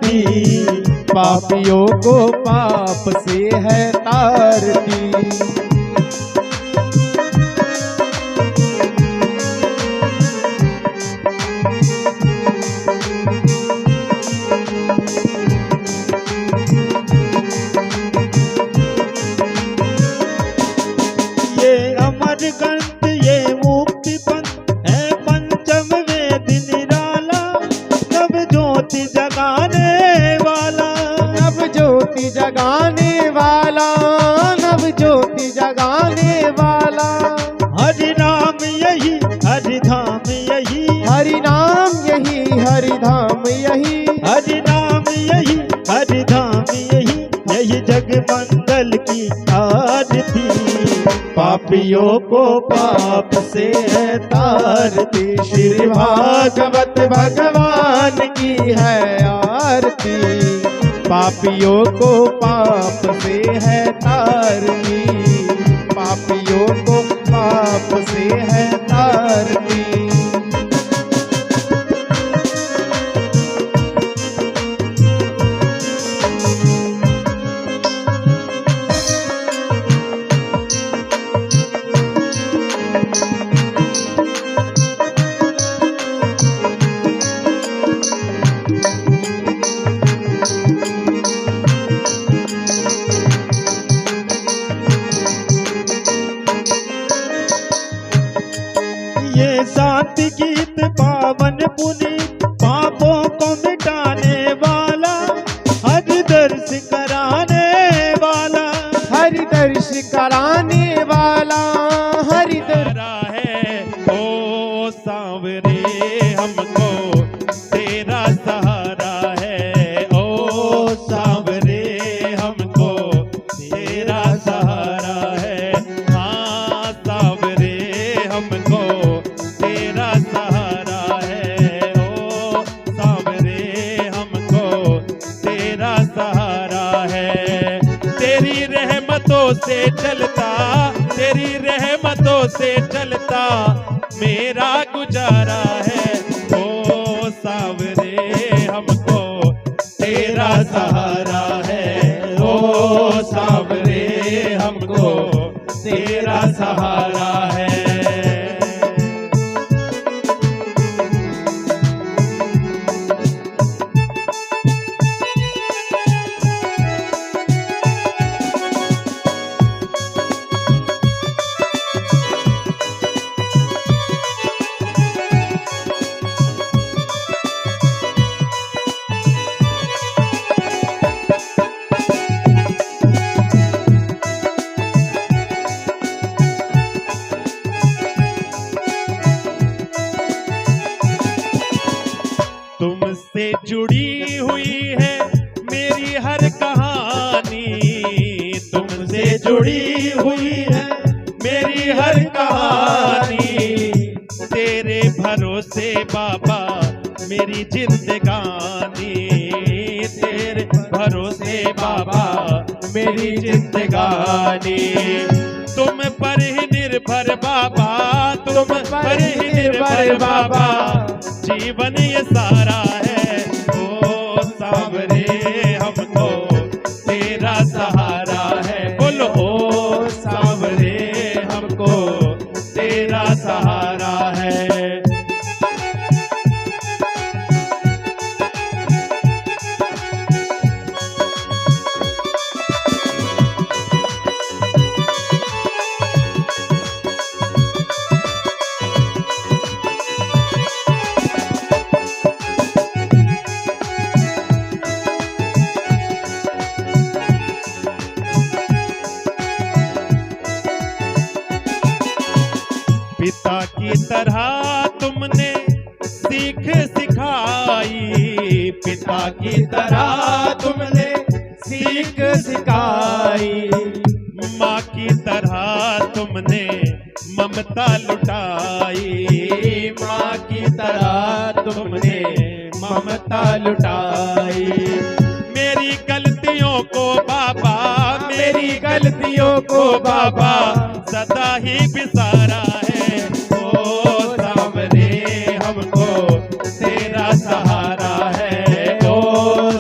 तारती, पापियों को पाप से है तारती। ये अमर ग्रंथ ये मुक्ति पंथ है, पंचम वेद निराला, नव ज्योति जगाने वाला, नव ज्योति जगाने वाला, नव ज्योति जगाने वाला। हरि नाम यही हरि धाम यही, हरि नाम यही हरि धाम यही, हरि नाम यही हरि धाम यही, यही जग मंगल की आरती, पापियों को पाप से है तारती। श्री भागवत भगवान की है आरती, पापियों को पाप से है तारती, पापियों को पाप से है तारती। ये शांति गीत पावन पुनीत, पापों को मिटाने वाला, हरि दर्श कराने वाला, हरि दर्श कराने वाला, हरि दर्श है। ओ सांवरे हमको तेरा सहारा है, ओ सांवरे हमको तेरा सहारा है, हाँ सांवरे हमको तेरा सहारा है, ओ सांवरे हमको तेरा सहारा है। तेरी रहमतों से चलता, तेरी रहमतों से चलता मेरा गुजारा है, ओ सांवरे हमको तेरा सहारा है, ओ सांवरे हमको तेरा सहारा है। तुमसे जुड़ी हुई है मेरी हर कहानी, तुमसे जुड़ी हुई है मेरी हर कहानी, तेरे भरोसे बाबा मेरी जिंदगानी, तेरे भरोसे बाबा मेरी जिंदगानी। तुम पर ही निर्भर बाबा, तुम पर ही निर्भर बाबा, जीवन ये सारा है, ओ सांवरे हमको तेरा सहारा है, बोलो ओ सांवरे हमको तेरा सहारा है। पिता की तरह तुमने सीख सिखाई, पिता की तरह तुमने सीख सिखाई, माँ की तरह तुमने ममता लुटाई, माँ की तरह तुमने ममता लुटाई। मेरी गलतियों को बाबा, मेरी गलतियों को बाबा सदा ही बिसारा है, ओ सांवरे हमको तेरा सहारा है, ओ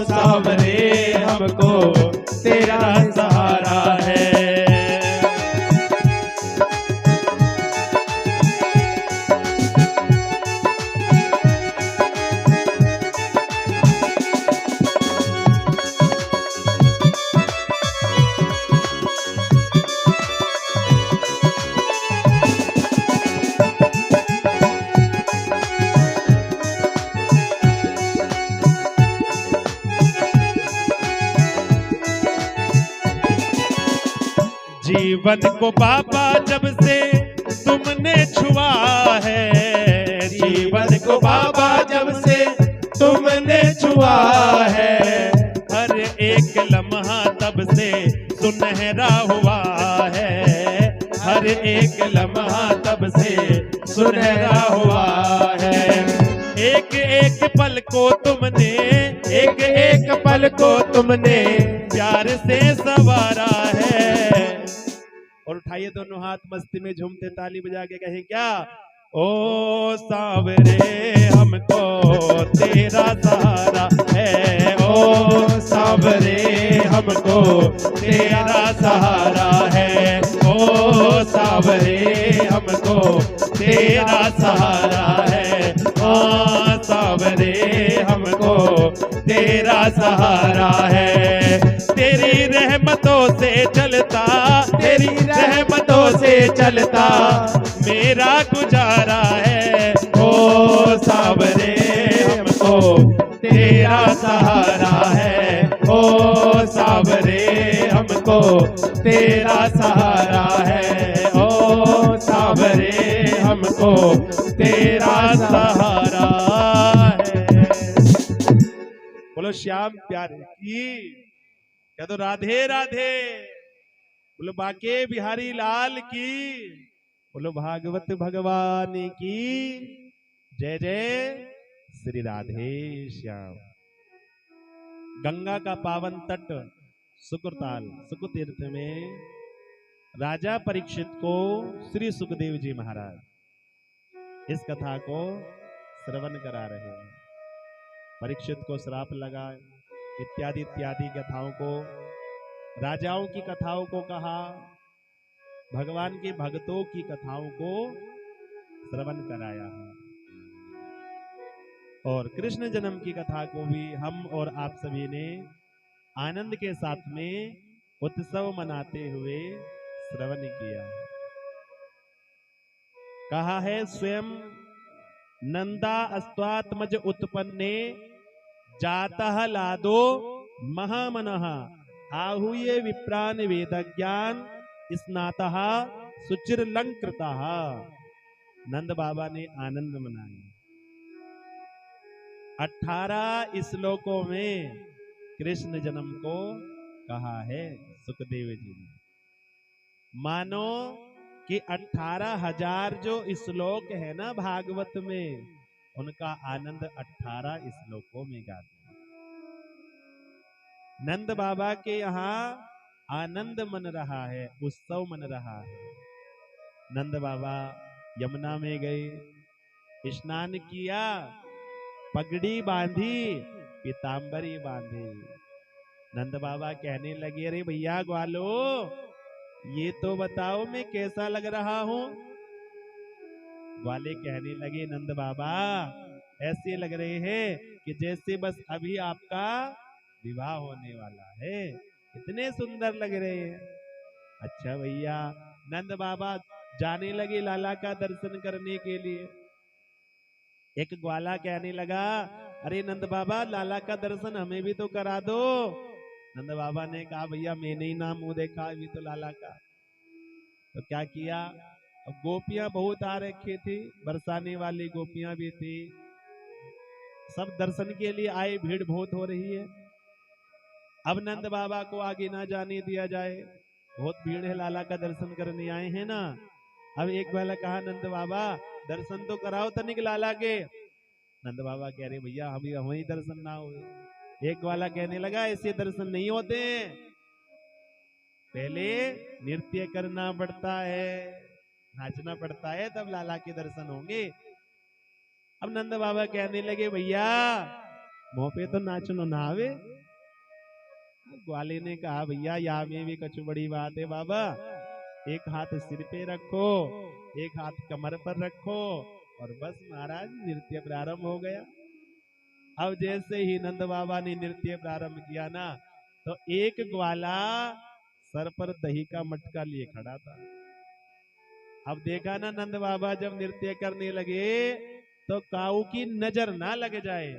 जीवन को बाबा जब से तुमने छुआ है, जीवन को बाबा जब से तुमने छुआ है, हर एक लम्हा तब से सुनहरा हुआ है, हर एक लम्हा तब से सुनहरा हुआ है। एक एक पल को तुमने, एक एक पल को तुमने प्यार से संवारा है। और उठाइए दोनों हाथ, मस्ती में झूमते ताली बजा के कहें क्या? ओ सांवरे हमको तेरा सहारा है, ओ सांवरे हमको तेरा सहारा है, ओ सांवरे हमको तेरा सहारा है, ओ सांवरे हमको तेरा सहारा है। तेरी रहमतों से चलता, तेरी रहमतों से चलता मेरा गुजारा है। ओ सांवरे हमको तेरा सहारा है, ओ सांवरे हमको तेरा सहारा है, ओ सांवरे हमको तेरा सहारा है। बोलो श्याम प्यारे की, कह दो राधे राधे। बोलो बाके बिहारी लाल की, बोलो भागवत भगवान की जय जय श्री राधे श्याम। गंगा का पावन तट सुकुरताल सुकुतीर्थ में राजा परीक्षित को श्री सुखदेव जी महाराज इस कथा को श्रवण करा रहे हैं। परीक्षित को श्राप लगा, इत्यादि इत्यादि कथाओं को, राजाओं की कथाओं को कहा, भगवान के भक्तों की कथाओं को श्रवण कराया है। और कृष्ण जन्म की कथा को भी हम और आप सभी ने आनंद के साथ में उत्सव मनाते हुए श्रवण किया। कहा है स्वयं नंदा अस्त्वात्मज उत्पन्ने जातः लादो महामनः आहूये विप्रान वेदज्ञान स्नातः सुचिरलंकृतः। नंद बाबा ने आनंद मनाया। 18 श्लोकों में कृष्ण जन्म को कहा है सुखदेव जी ने। मानो कि 18,000 जो श्लोक है ना भागवत में, उनका आनंद 18 श्लोकों में गाते हैं। नंद बाबा के यहाँ आनंद मन रहा है, उत्सव मन रहा है। नंद बाबा यमुना में गए, स्नान किया, पगड़ी बांधी, पीतांबरी बांधी। नंद बाबा कहने लगे, अरे भैया ग्वालो, ये तो बताओ मैं कैसा लग रहा हूं। ग्वाले कहने लगे, नंद बाबा ऐसे लग रहे हैं कि जैसे बस अभी आपका विवाह होने वाला है, इतने सुंदर लग रहे हैं। अच्छा भैया। नंद बाबा जाने लगे लाला का दर्शन करने के लिए। एक ग्वाला कहने लगा, अरे नंद बाबा लाला का दर्शन हमें भी तो करा दो। नंद बाबा ने कहा, भैया मैंने ही ना मुंह देखा अभी तो लाला का। तो क्या किया, अब गोपियां बहुत आ रखी थी, बरसाने वाली गोपियां भी थी, सब दर्शन के लिए आए, भीड़ बहुत हो रही है। अब नंद बाबा को आगे ना जाने दिया जाए, बहुत भीड़ है, लाला का दर्शन करने आए हैं ना। अब एक वाला कहा, नंद बाबा दर्शन तो कराओ तनिक लाला के। नंद बाबा कह रहे, भैया अभी हमें दर्शन ना हुए। एक वाला कहने लगा, ऐसे दर्शन नहीं होते, पहले नृत्य करना पड़ता है, नाचना पड़ता है, तब लाला के दर्शन होंगे। अब नंद बाबा कहने लगे, भैया मुंह पे तो नाचनो ना आवे। ग्वाले ने कहा, भैया यहाँ में भी कुछ बड़ी बात है बाबा, एक हाथ सिर पे रखो, एक हाथ कमर पर रखो, और बस महाराज नृत्य प्रारंभ हो गया। अब जैसे ही नंद बाबा ने नृत्य प्रारंभ किया ना, तो एक ग्वाला सर पर दही का मटका लिए खड़ा था। अब देखा ना नंद बाबा जब नृत्य करने लगे तो काऊ की नजर ना लग जाए,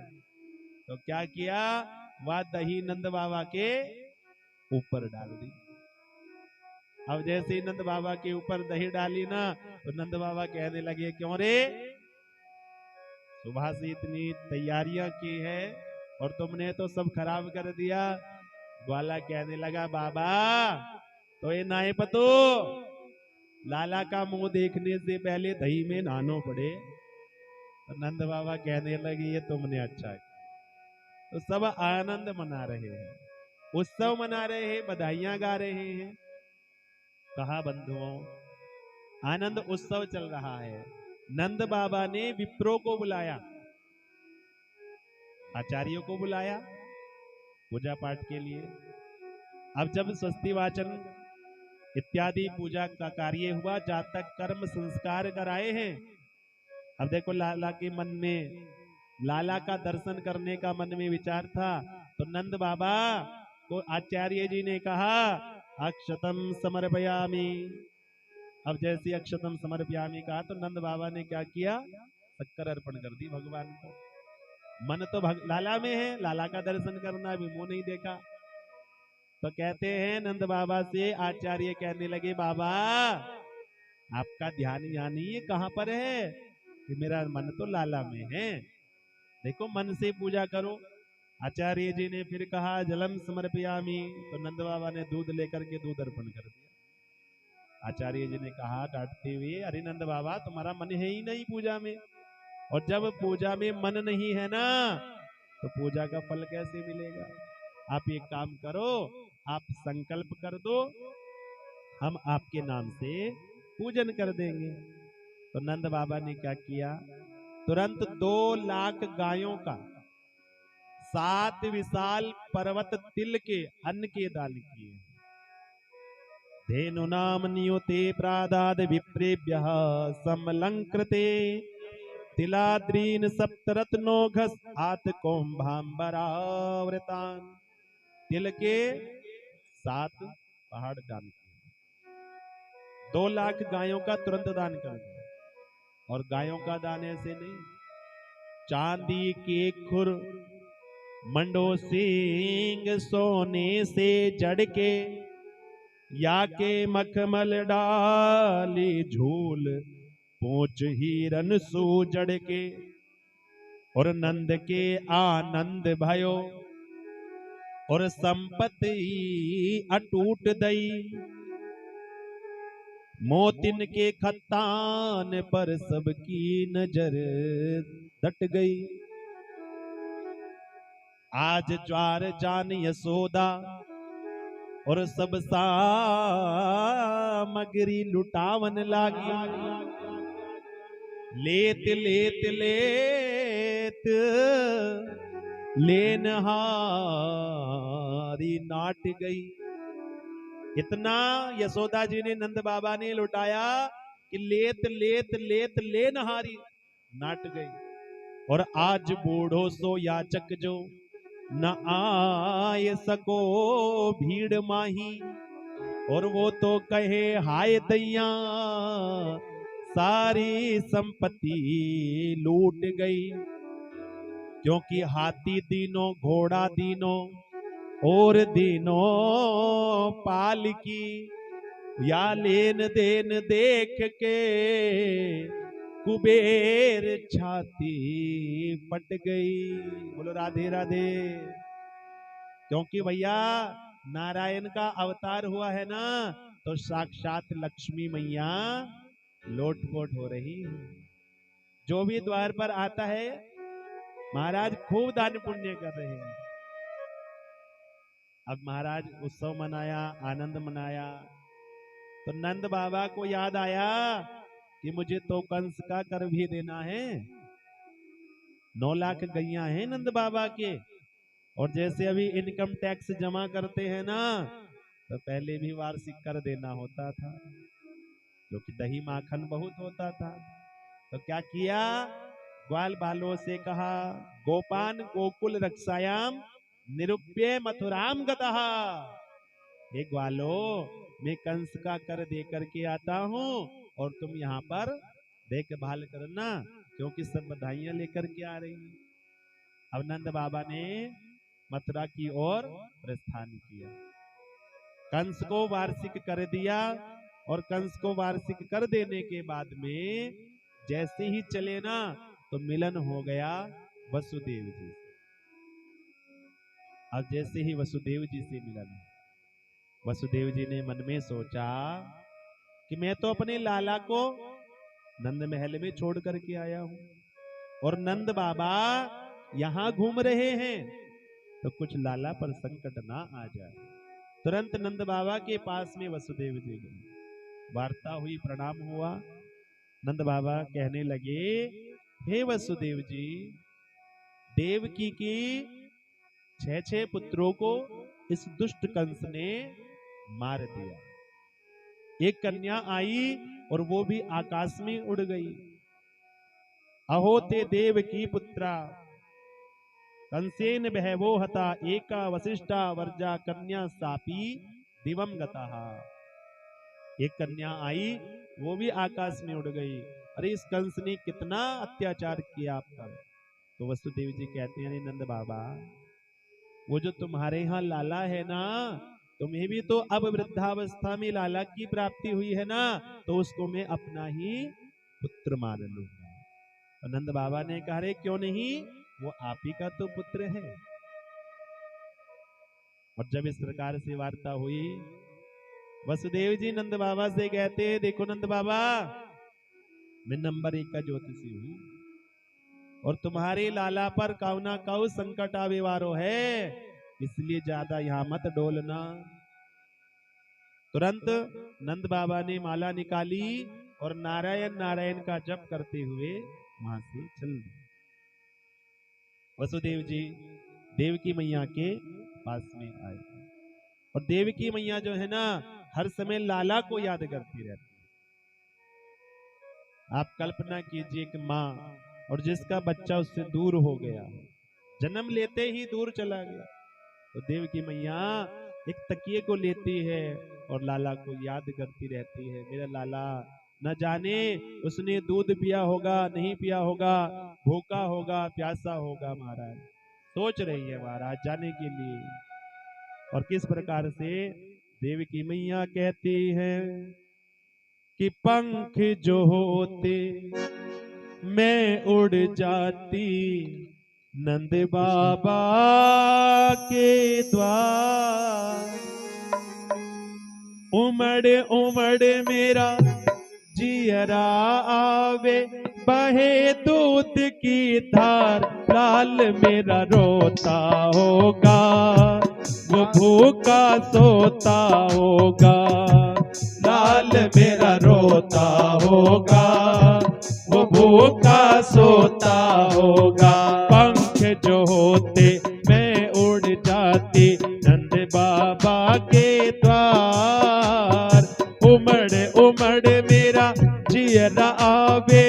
तो क्या किया, वह दही नंद बाबा के ऊपर डाल दी। अब जैसे ही नंद बाबा के ऊपर दही डाली ना, तो नंद बाबा कहने लगे, क्यों रे, सुबह से इतनी तैयारियां की है और तुमने तो सब खराब कर दिया। ग्वाला कहने लगा, बाबा तो ये नाए पतो, लाला का मुंह देखने से पहले दही में नहानो पड़े। तो नंद बाबा कहने लगे, ये तुमने अच्छा किया। तो सब आनंद मना रहे हैं, उत्सव मना रहे हैं, बधाइयां गा रहे हैं। कहा बंधुओं, आनंद उत्सव चल रहा है। नंद बाबा ने विप्रो को बुलाया, आचार्यों को बुलाया पूजा पाठ के लिए। अब जब स्वस्ति वाचन इत्यादि पूजा का कार्य हुआ, जातक कर्म संस्कार कराए हैं। अब देखो, लाला के मन में, लाला का दर्शन करने का मन में विचार था। तो नंद बाबा को आचार्य जी ने कहा, अक्षतम समर्पयामि। अब जैसे अक्षतम समर्पयामि कहा, तो नंद बाबा ने क्या किया, शक्कर अर्पण कर दी भगवान को। मन तो लाला में है, लाला का दर्शन करना, भी मुंह नहीं देखा। तो कहते हैं नंद बाबा से आचार्य कहने लगे, बाबा आपका ध्यान यहाँ नहीं है, कहाँ पर है, कि मेरा मन तो लाला में है, देखो मन से पूजा करो। आचार्य जी ने फिर कहा, जलम समर्पयामि। तो नंद बाबा ने दूध लेकर के दूध अर्पण कर दिया। आचार्य जी ने कहा डांटते हुए, अरे नंद बाबा तुम्हारा मन है ही नहीं पूजा में, और जब पूजा में मन नहीं है ना, तो पूजा का फल कैसे मिलेगा। आप एक काम करो, आप संकल्प कर दो, हम आपके नाम से पूजन कर देंगे। तो नंद बाबा ने क्या किया, तुरंत 2 लाख गायों का 7 विशाल पर्वत तिल के अन्न के दान किए। धेनु नाम नियुते प्रादाद विप्रेभ्यः समलंकृते तिलाद्रीन सप्तरत्नोघस आतकोम्भाम्बरावृतान। तिल के 7 पहाड़ दान किए, 2 लाख गायों का तुरंत दान कर दिया। और गायों का दान ऐसे नहीं, चांदी के खुर, मंडो सिंह सोने से जड़ के, या के मखमल डाली झूल, पूछ हिरन सूजड़ के। और नंद के आनंद भयो, और संपत्ति अटूट दई, मोतिन के खत्तान पर सबकी नजर डट गई। आज ज्वार जान यशोदा, और सब सामग्री लुटावन लागी। लेत लेत लेत लेनहारी नाट गई। इतना यशोदा जी ने, नंद बाबा ने लुटाया कि लेत लेत लेत लेनहारी नाट गई। और आज बूढ़ो सो याचक जो, न आए सको भीड़ माही। और वो तो कहे हाय दैया, सारी संपत्ति लूट गई। क्योंकि हाथी दीनों, घोड़ा दीनों, और दीनों पालकी, या लेन देन देख के कुबेर छाती फट गई। बोलो राधे राधे। क्योंकि भैया नारायण का अवतार हुआ है ना, तो साक्षात लक्ष्मी मैया लोटपोट हो रही है। जो भी द्वार पर आता है, महाराज खूब दान पुण्य कर रहे हैं। अब महाराज उत्सव मनाया, आनंद मनाया, तो नंद बाबा को याद आया कि मुझे तो कंस का कर भी देना है। 9 लाख गैया हैं नंद बाबा के, और जैसे अभी इनकम टैक्स जमा करते हैं ना, तो पहले भी वार्षिक कर देना होता था, क्योंकि दही माखन बहुत होता था। तो क्या किया, ग्वाल बालों से कहा, गोपान गोकुल रक्षायाम निरुप्य मथुराम गतः। हे ग्वालो, मैं कंस का कर दे करके आता हूँ, और तुम यहाँ पर देखभाल करना, क्योंकि सब बधाइयां लेकर के आ रही हैं। अब नंद बाबा ने मथुरा की ओर प्रस्थान किया। कंस को वार्षिक कर दिया और कंस को वार्षिक कर देने के बाद में जैसे ही चले ना तो मिलन हो गया वसुदेव जी से। अब जैसे ही वसुदेव जी से मिलन, वसुदेव जी ने मन में सोचा कि मैं तो अपने लाला को नंद महल में छोड़ करके आया हूं और नंद बाबा यहां घूम रहे हैं, तो कुछ लाला पर संकट ना आ जाए। तुरंत नंद बाबा के पास में वसुदेव जी गए, वार्ता हुई, प्रणाम हुआ। नंद बाबा कहने लगे, हे वसुदेव जी, देवकी की 6 पुत्रों को इस दुष्ट कंस ने मार दिया। एक कन्या आई और वो भी आकाश में उड़ गई। अहो ते देव की पुत्रा कंसेन बहवो हता एका वशिष्ठा वर्जा कन्या सापी दिवम गताः। एक कन्या आई, वो भी आकाश में उड़ गई। अरे इस कंस ने कितना अत्याचार किया आप पर। तो वसुदेव जी कहते हैं, नंद बाबा, वो जो तुम्हारे यहाँ लाला है ना, तुम्हें भी तो अब वृद्धावस्था में लाला की प्राप्ति हुई है ना, तो उसको मैं अपना ही पुत्र मान लूंगा। तो नंद बाबा ने कहा, रे क्यों नहीं, वो आप ही का तो पुत्र है। और जब इस प्रकार से वार्ता हुई, वसुदेव जी नंद बाबा से कहते, देखो नंद बाबा, मैं नंबर 1 का ज्योतिषी हूं और तुम्हारे लाला पर काउना काउ संकट आवे वारो है, इसलिए ज्यादा यहां मत डोलना। तुरंत नंद बाबा ने माला निकाली और नारायण नारायण का जप करते हुए वहां से चल दिए। वसुदेव जी देवकी मैया के पास में आए और देवकी मैया जो है ना, हर समय लाला को याद करती रहती है। आप कल्पना कीजिए कि माँ और जिसका बच्चा उससे दूर हो गया, जन्म लेते ही दूर चला गया, तो देवकी मैया एक तकिए को लेती है और लाला को याद करती रहती है। मेरा लाला, न जाने उसने दूध पिया होगा, नहीं पिया होगा, भूखा होगा, प्यासा होगा। महाराज सोच रही है महाराज जाने के लिए। और किस प्रकार से देवकी मैया कहती है कि पंख जो होते मैं उड़ जाती नंद बाबा के द्वार, उमड़ उमड़ मेरा जियरा आवे, बहे दूध की धार, लाल मेरा रोता होगा, वो भूखा सोता होगा, लाल मेरा रोता होगा, वो भूखा सोता होगा। पंख जो होते मैं उड़ जाती नंद बाबा के द्वार, उमड़ उमड़ मेरा जियरा आवे,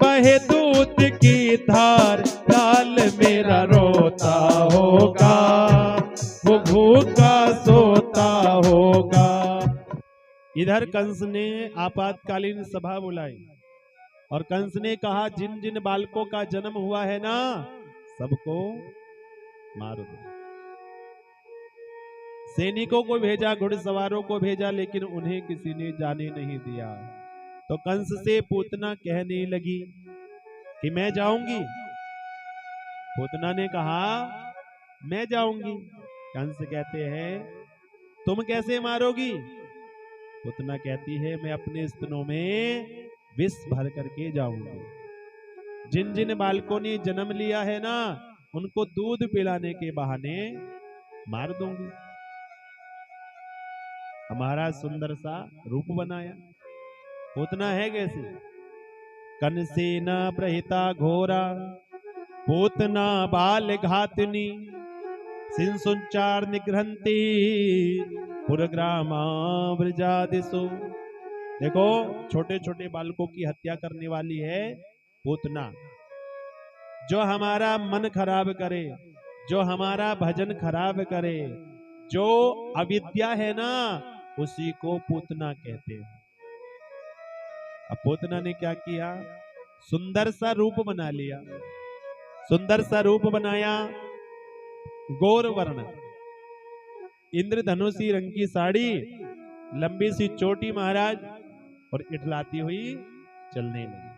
बहे दूध की धार, लाल मेरा रोता होगा, वो भूखा सोता होगा। इधर कंस ने आपातकालीन सभा बुलाई और कंस ने कहा, जिन जिन बालकों का जन्म हुआ है ना, सबको मार दो। सैनिकों को भेजा, घुड़सवारों को भेजा, लेकिन उन्हें किसी ने जाने नहीं दिया। तो कंस से पूतना कहने लगी कि मैं जाऊंगी। पूतना ने कहा, मैं जाऊंगी। कंस कहते हैं, तुम कैसे मारोगी? पूतना कहती है, मैं अपने स्तनों में विष भर करके जाऊंगी। जिन जिन बालकों ने जन्म लिया है ना, उनको दूध पिलाने के बहाने मार दूंगी। हमारा सुंदर सा रूप बनाया। पूतना है कैसे? कनसेना प्रहिता घोरा, पूतना बाल घातनी, सिंसुचार निग्रहंती, पुरग्रामा व्रजादिशु। देखो, छोटे छोटे बालकों की हत्या करने वाली है पूतना। जो हमारा मन खराब करे, जो हमारा भजन खराब करे, जो अविद्या है ना, उसी को पूतना कहते हैं। अब पूतना ने क्या किया? सुंदर सा रूप बना लिया। सुंदर सा रूप बनाया, गौर वर्ण, इंद्रधनुषी रंग की साड़ी, लंबी सी चोटी महाराज, और इठलाती हुई चलने लगी।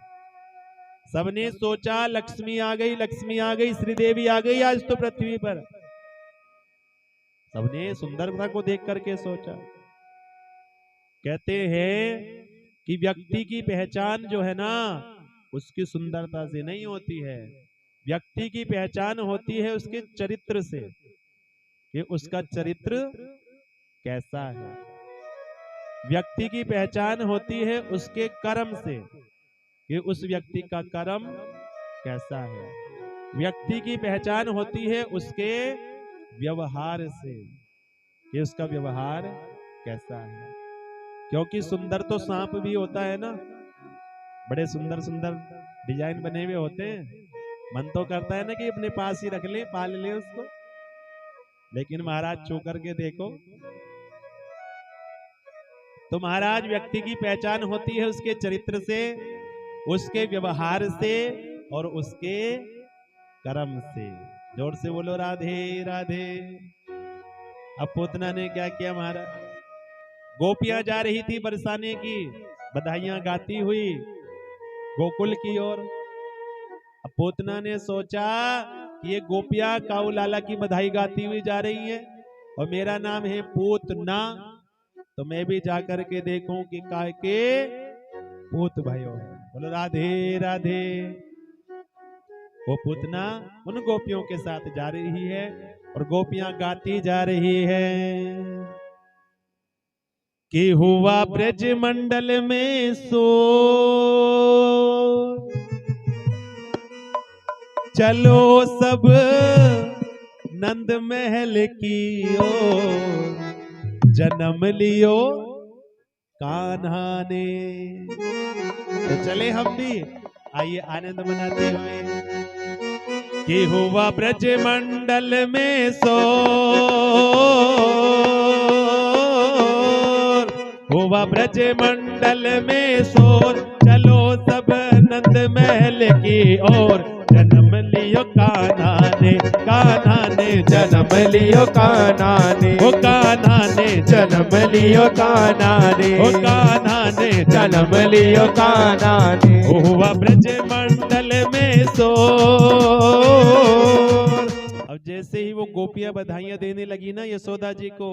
सबने सोचा लक्ष्मी आ गई, लक्ष्मी आ गई, श्रीदेवी आ गई आज तो पृथ्वी पर। सबने सुंदरता को देख करके सोचा। कहते हैं कि व्यक्ति की पहचान जो है ना, उसकी सुंदरता से नहीं होती है, व्यक्ति की पहचान होती है उसके चरित्र से, कि उसका चरित्र कैसा है। व्यक्ति की पहचान होती है उसके कर्म से, कि उस व्यक्ति का कर्म कैसा है। व्यक्ति की पहचान होती है उसके व्यवहार से, कि उसका व्यवहार कैसा है। क्योंकि सुंदर तो सांप भी होता है ना, बड़े सुंदर सुंदर डिजाइन बने हुए होते हैं, मन तो करता है ना कि अपने पास ही रख ले, पाल ले उसको, लेकिन महाराज छू करके देखो तो महाराज व्यक्ति की पहचान होती है उसके चरित्र से, उसके व्यवहार से और उसके कर्म से। जोर से बोलो राधे राधे। अब पूतना ने क्या किया महाराज, गोपियां जा रही थी बरसाने की, बधाइयां गाती हुई गोकुल की ओर। अब पूतना ने सोचा कि ये गोपियां काऊ लाला की बधाई गाती हुई जा रही है और मेरा नाम है पूतना, तो मैं भी जाकर के देखूं कि काय के पूत भयो है। बोलो राधे राधे। वो पूतना उन गोपियों के साथ जा रही है और गोपियां गाती जा रही है कि हुआ ब्रज मंडल में सो, चलो सब नंद महल की ओर, जन्म लियो कान्हा ने। तो चले हम भी, आइए आनंद मनाते हुए कि हुआ ब्रज मंडल में सो, हुआ ब्रज मंडल में शोर, चलो सब नंद महल की ओर, जन्म लियो कान्हा ने, कान्हा ने जन्म लियो कान्हा ने, ओ कान्हा ने जन्म लियो कान्हा ने, ओ कान्हा ने जन्म लियो कान्हा ने। हुआ ब्रज मंडल में सो। अब जैसे ही वो गोपियां बधाइयां देने लगी ना यशोदा जी को,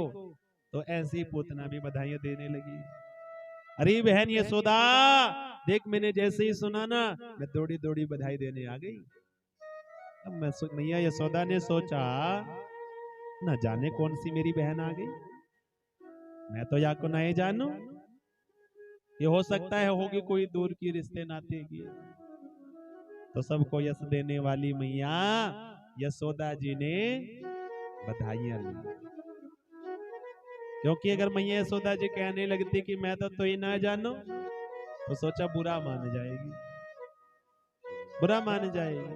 तो ऐसी पूतना भी बधाइयां देने लगी। अरे बहन यशोदा देख, मैंने जैसे ही सुना ना, मैं दौड़ी दौड़ी बधाई देने आ गई। अब मैया यशोदा ने सोचा न जाने कौन सी मेरी बहन आ गई, मैं तो या को नहीं जानू, ये हो सकता है होगी कोई दूर की रिश्ते नाते की। तो सबको यश देने वाली मैया यशोदा जी ने बधाइयां ली। क्योंकि अगर मैया यशोदा जी कहने लगती कि मैं तो ही ना जानू, तो सोचा बुरा मान जाएगी, बुरा मान जाएगी।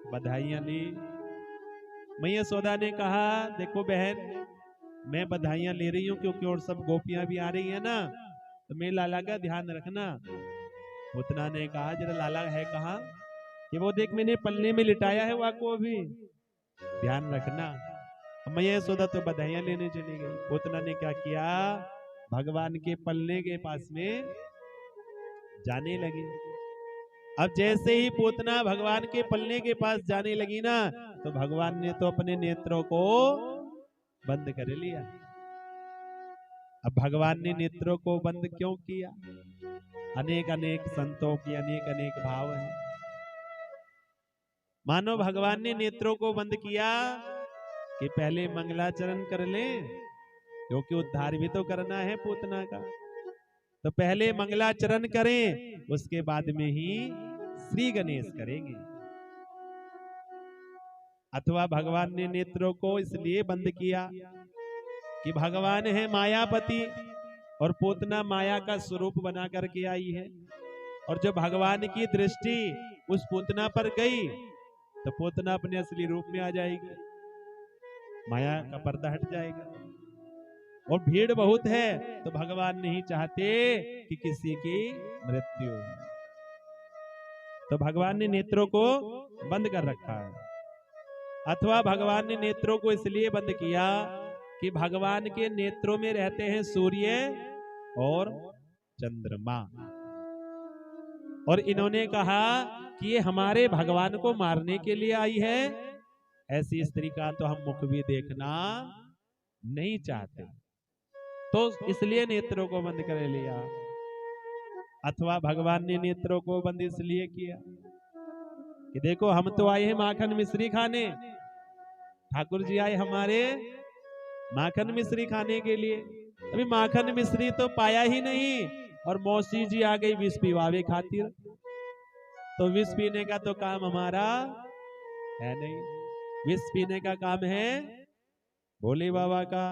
बधाइयां ली। मैया यशोदा ने कहा देखो बहन, मैं बधाइयां ले रही हूं क्योंकि और सब गोपियां भी आ रही है ना, तो मेरे लाला का ध्यान रखना। पूतना ने कहा जरा लाला है कहाँ, कि वो देख मैंने पल्ले में लिटाया है वाको, अभी ध्यान रखना। मैया यशोदा तो बधाइयां लेने चली गई। पूतना ने क्या किया, भगवान के पल्ले के पास में जाने लगी। अब जैसे ही पूतना भगवान के पल्ले के पास जाने लगी ना, तो भगवान ने तो अपने नेत्रों को बंद कर लिया। अब भगवान ने नेत्रों को बंद क्यों किया? अनेक अनेक संतों की अनेक अनेक भाव हैं। मानो भगवान ने नेत्रों को बंद किया कि पहले मंगलाचरण कर ले, क्योंकि उद्धार भी तो करना है पूतना का। तो पहले मंगलाचरण करें, उसके बाद में ही श्री गणेश करेंगे। अथवा भगवान ने नेत्रों को इसलिए बंद किया कि भगवान है मायापति और पूतना माया का स्वरूप बना करके आई है, और जब भगवान की दृष्टि उस पूतना पर गई तो पूतना अपने असली रूप में आ जाएगी, माया का पर्दा हट जाएगा। और भीड़ बहुत है तो भगवान नहीं चाहते कि किसी की मृत्यु हो, तो भगवान ने नेत्रों को बंद कर रखा है। अथवा भगवान ने नेत्रों को इसलिए बंद किया कि भगवान के नेत्रों में रहते हैं सूर्य और चंद्रमा, और इन्होंने कहा कि ये हमारे भगवान को मारने के लिए आई है। ऐसी स्त्री का तो हम मुख भी देखना नहीं चाहते, तो इसलिए नेत्रों को बंद कर लिया। अथवा भगवान ने नेत्रों को बंद इसलिए किया कि देखो हम तो आए हैं माखन मिश्री खाने, ठाकुर जी आए हमारे माखन मिश्री खाने के लिए। अभी माखन मिश्री तो पाया ही नहीं, और मौसी जी आ गई विष पिवावे खातिर। तो विष पीने का तो काम हमारा है नहीं, विष पीने का काम है भोले बाबा का।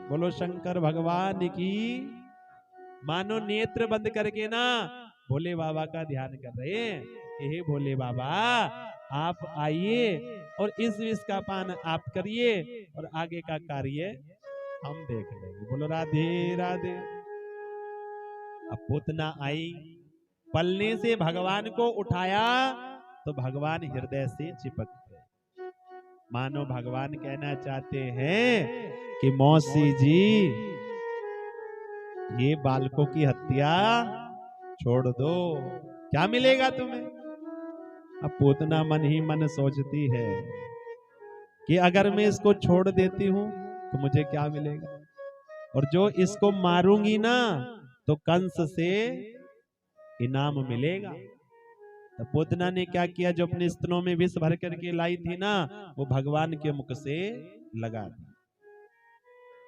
बोलो शंकर भगवान की। मानो नेत्र बंद करके ना भोले बाबा का ध्यान कर रहे हैं। हे भोले बाबा आप आइए और इस विष का पान आप करिए, और आगे का कार्य हम देख लेंगे। बोलो राधे राधे। अब पूतना आई, पलने से भगवान को उठाया तो भगवान हृदय से चिपक गए। मानो भगवान कहना चाहते हैं कि मौसी जी ये बालकों की हत्या छोड़ दो, क्या मिलेगा तुम्हें। अब पूतना मन ही मन सोचती है कि अगर मैं इसको छोड़ देती हूं तो मुझे क्या मिलेगा, और जो इसको मारूंगी ना तो कंस से इनाम मिलेगा। तो पूतना ने क्या किया, जो अपने स्तनों में विष भर करके लाई थी ना, वो भगवान के मुख से लगा दी।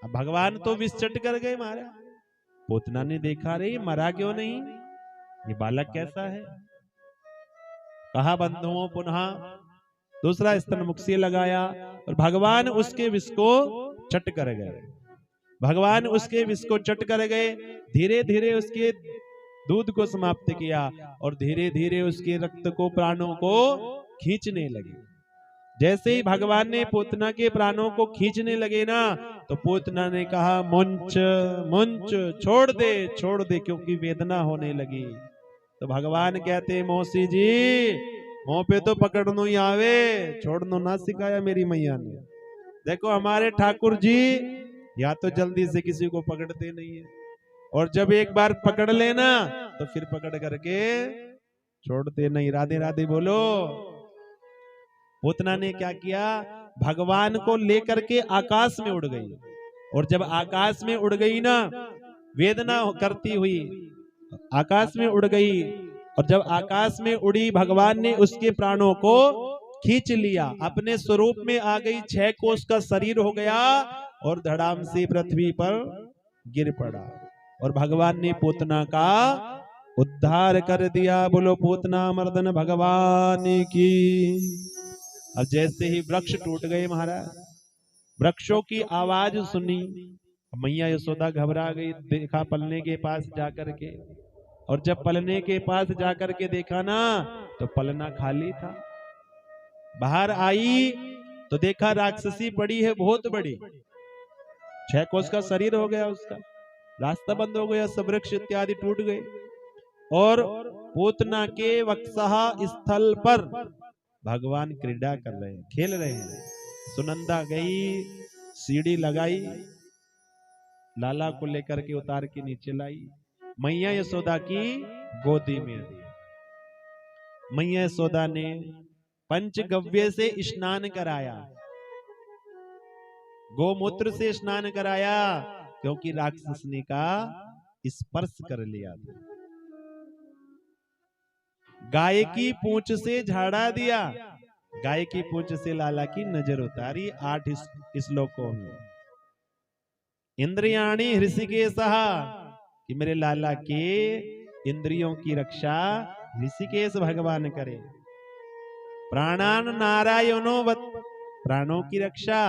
अब भगवान तो विष चट कर गए मारा। पूतना ने देखा रे मरा क्यों नहीं, ये बालक कैसा है। कहा बंधुओं पुनः दूसरा स्तन मुख से लगाया, और भगवान उसके विष को चट कर गए। भगवान उसके विष को चट कर गए, धीरे धीरे उसके दूध को समाप्त किया, और धीरे धीरे उसके रक्त को प्राणों को खींचने लगे। जैसे ही भगवान ने पूतना के प्राणों को खींचने लगे ना, तो पूतना ने कहा मुंच मुंच छोड़ दे, क्योंकि वेदना होने लगी। तो भगवान कहते मौसी जी मुंह पे तो पकड़नो ही आवे, छोड़नो ना सिखाया मेरी मैया ने। देखो हमारे ठाकुर जी या तो जल्दी से किसी को पकड़ते नहीं है, और जब एक बार पकड़ लेना तो फिर पकड़ करके छोड़ते नहीं। राधे राधे बोलो। पूतना ने क्या किया, भगवान को लेकर के आकाश में उड़ गई, और जब आकाश में उड़ गई ना, वेदना करती हुई आकाश में उड़ गई, और जब आकाश में उड़ी भगवान ने उसके प्राणों को खींच लिया, अपने स्वरूप में आ गई। 6 कोस का शरीर हो गया, और धड़ाम से पृथ्वी पर गिर पड़ा, और भगवान ने पूतना का उद्धार कर दिया। बोलो पूतना मर्दन भगवान की। अब जैसे ही वृक्ष टूट गए महाराज, वृक्षों की आवाज सुनी, मैया यशोदा घबरा गई। देखा पलने के पास जाकर के, और जब पलने के पास जाकर के देखा ना, तो पलना खाली था। बाहर आई तो देखा राक्षसी पड़ी है, बहुत बड़ी, 6 कोस का शरीर हो गया उसका, रास्ता बंद हो गया, सब वृक्ष इत्यादि टूट गए। और पूतना के वक्षहा स्थल पर भगवान क्रीड़ा कर रहे हैं, खेल रहे हैं। सुनंदा गई, सीढ़ी लगाई, लाला को लेकर के उतार के नीचे लाई, मैया यशोदा की गोदी में दिया। मैया यशोदा ने पंचगव्य से स्नान कराया, गोमूत्र से स्नान कराया, क्योंकि राक्षसनी का स्पर्श कर लिया था। गाय की पूंछ से झाड़ा दिया, गाय की पूंछ से लाला की नजर उतारी। 8 श्लोकों में इंद्रियाणी ऋषिकेशः, कि मेरे लाला के इंद्रियों की रक्षा ऋषिकेश भगवान करे। प्राणान नारायणो वत्, प्राणों की रक्षा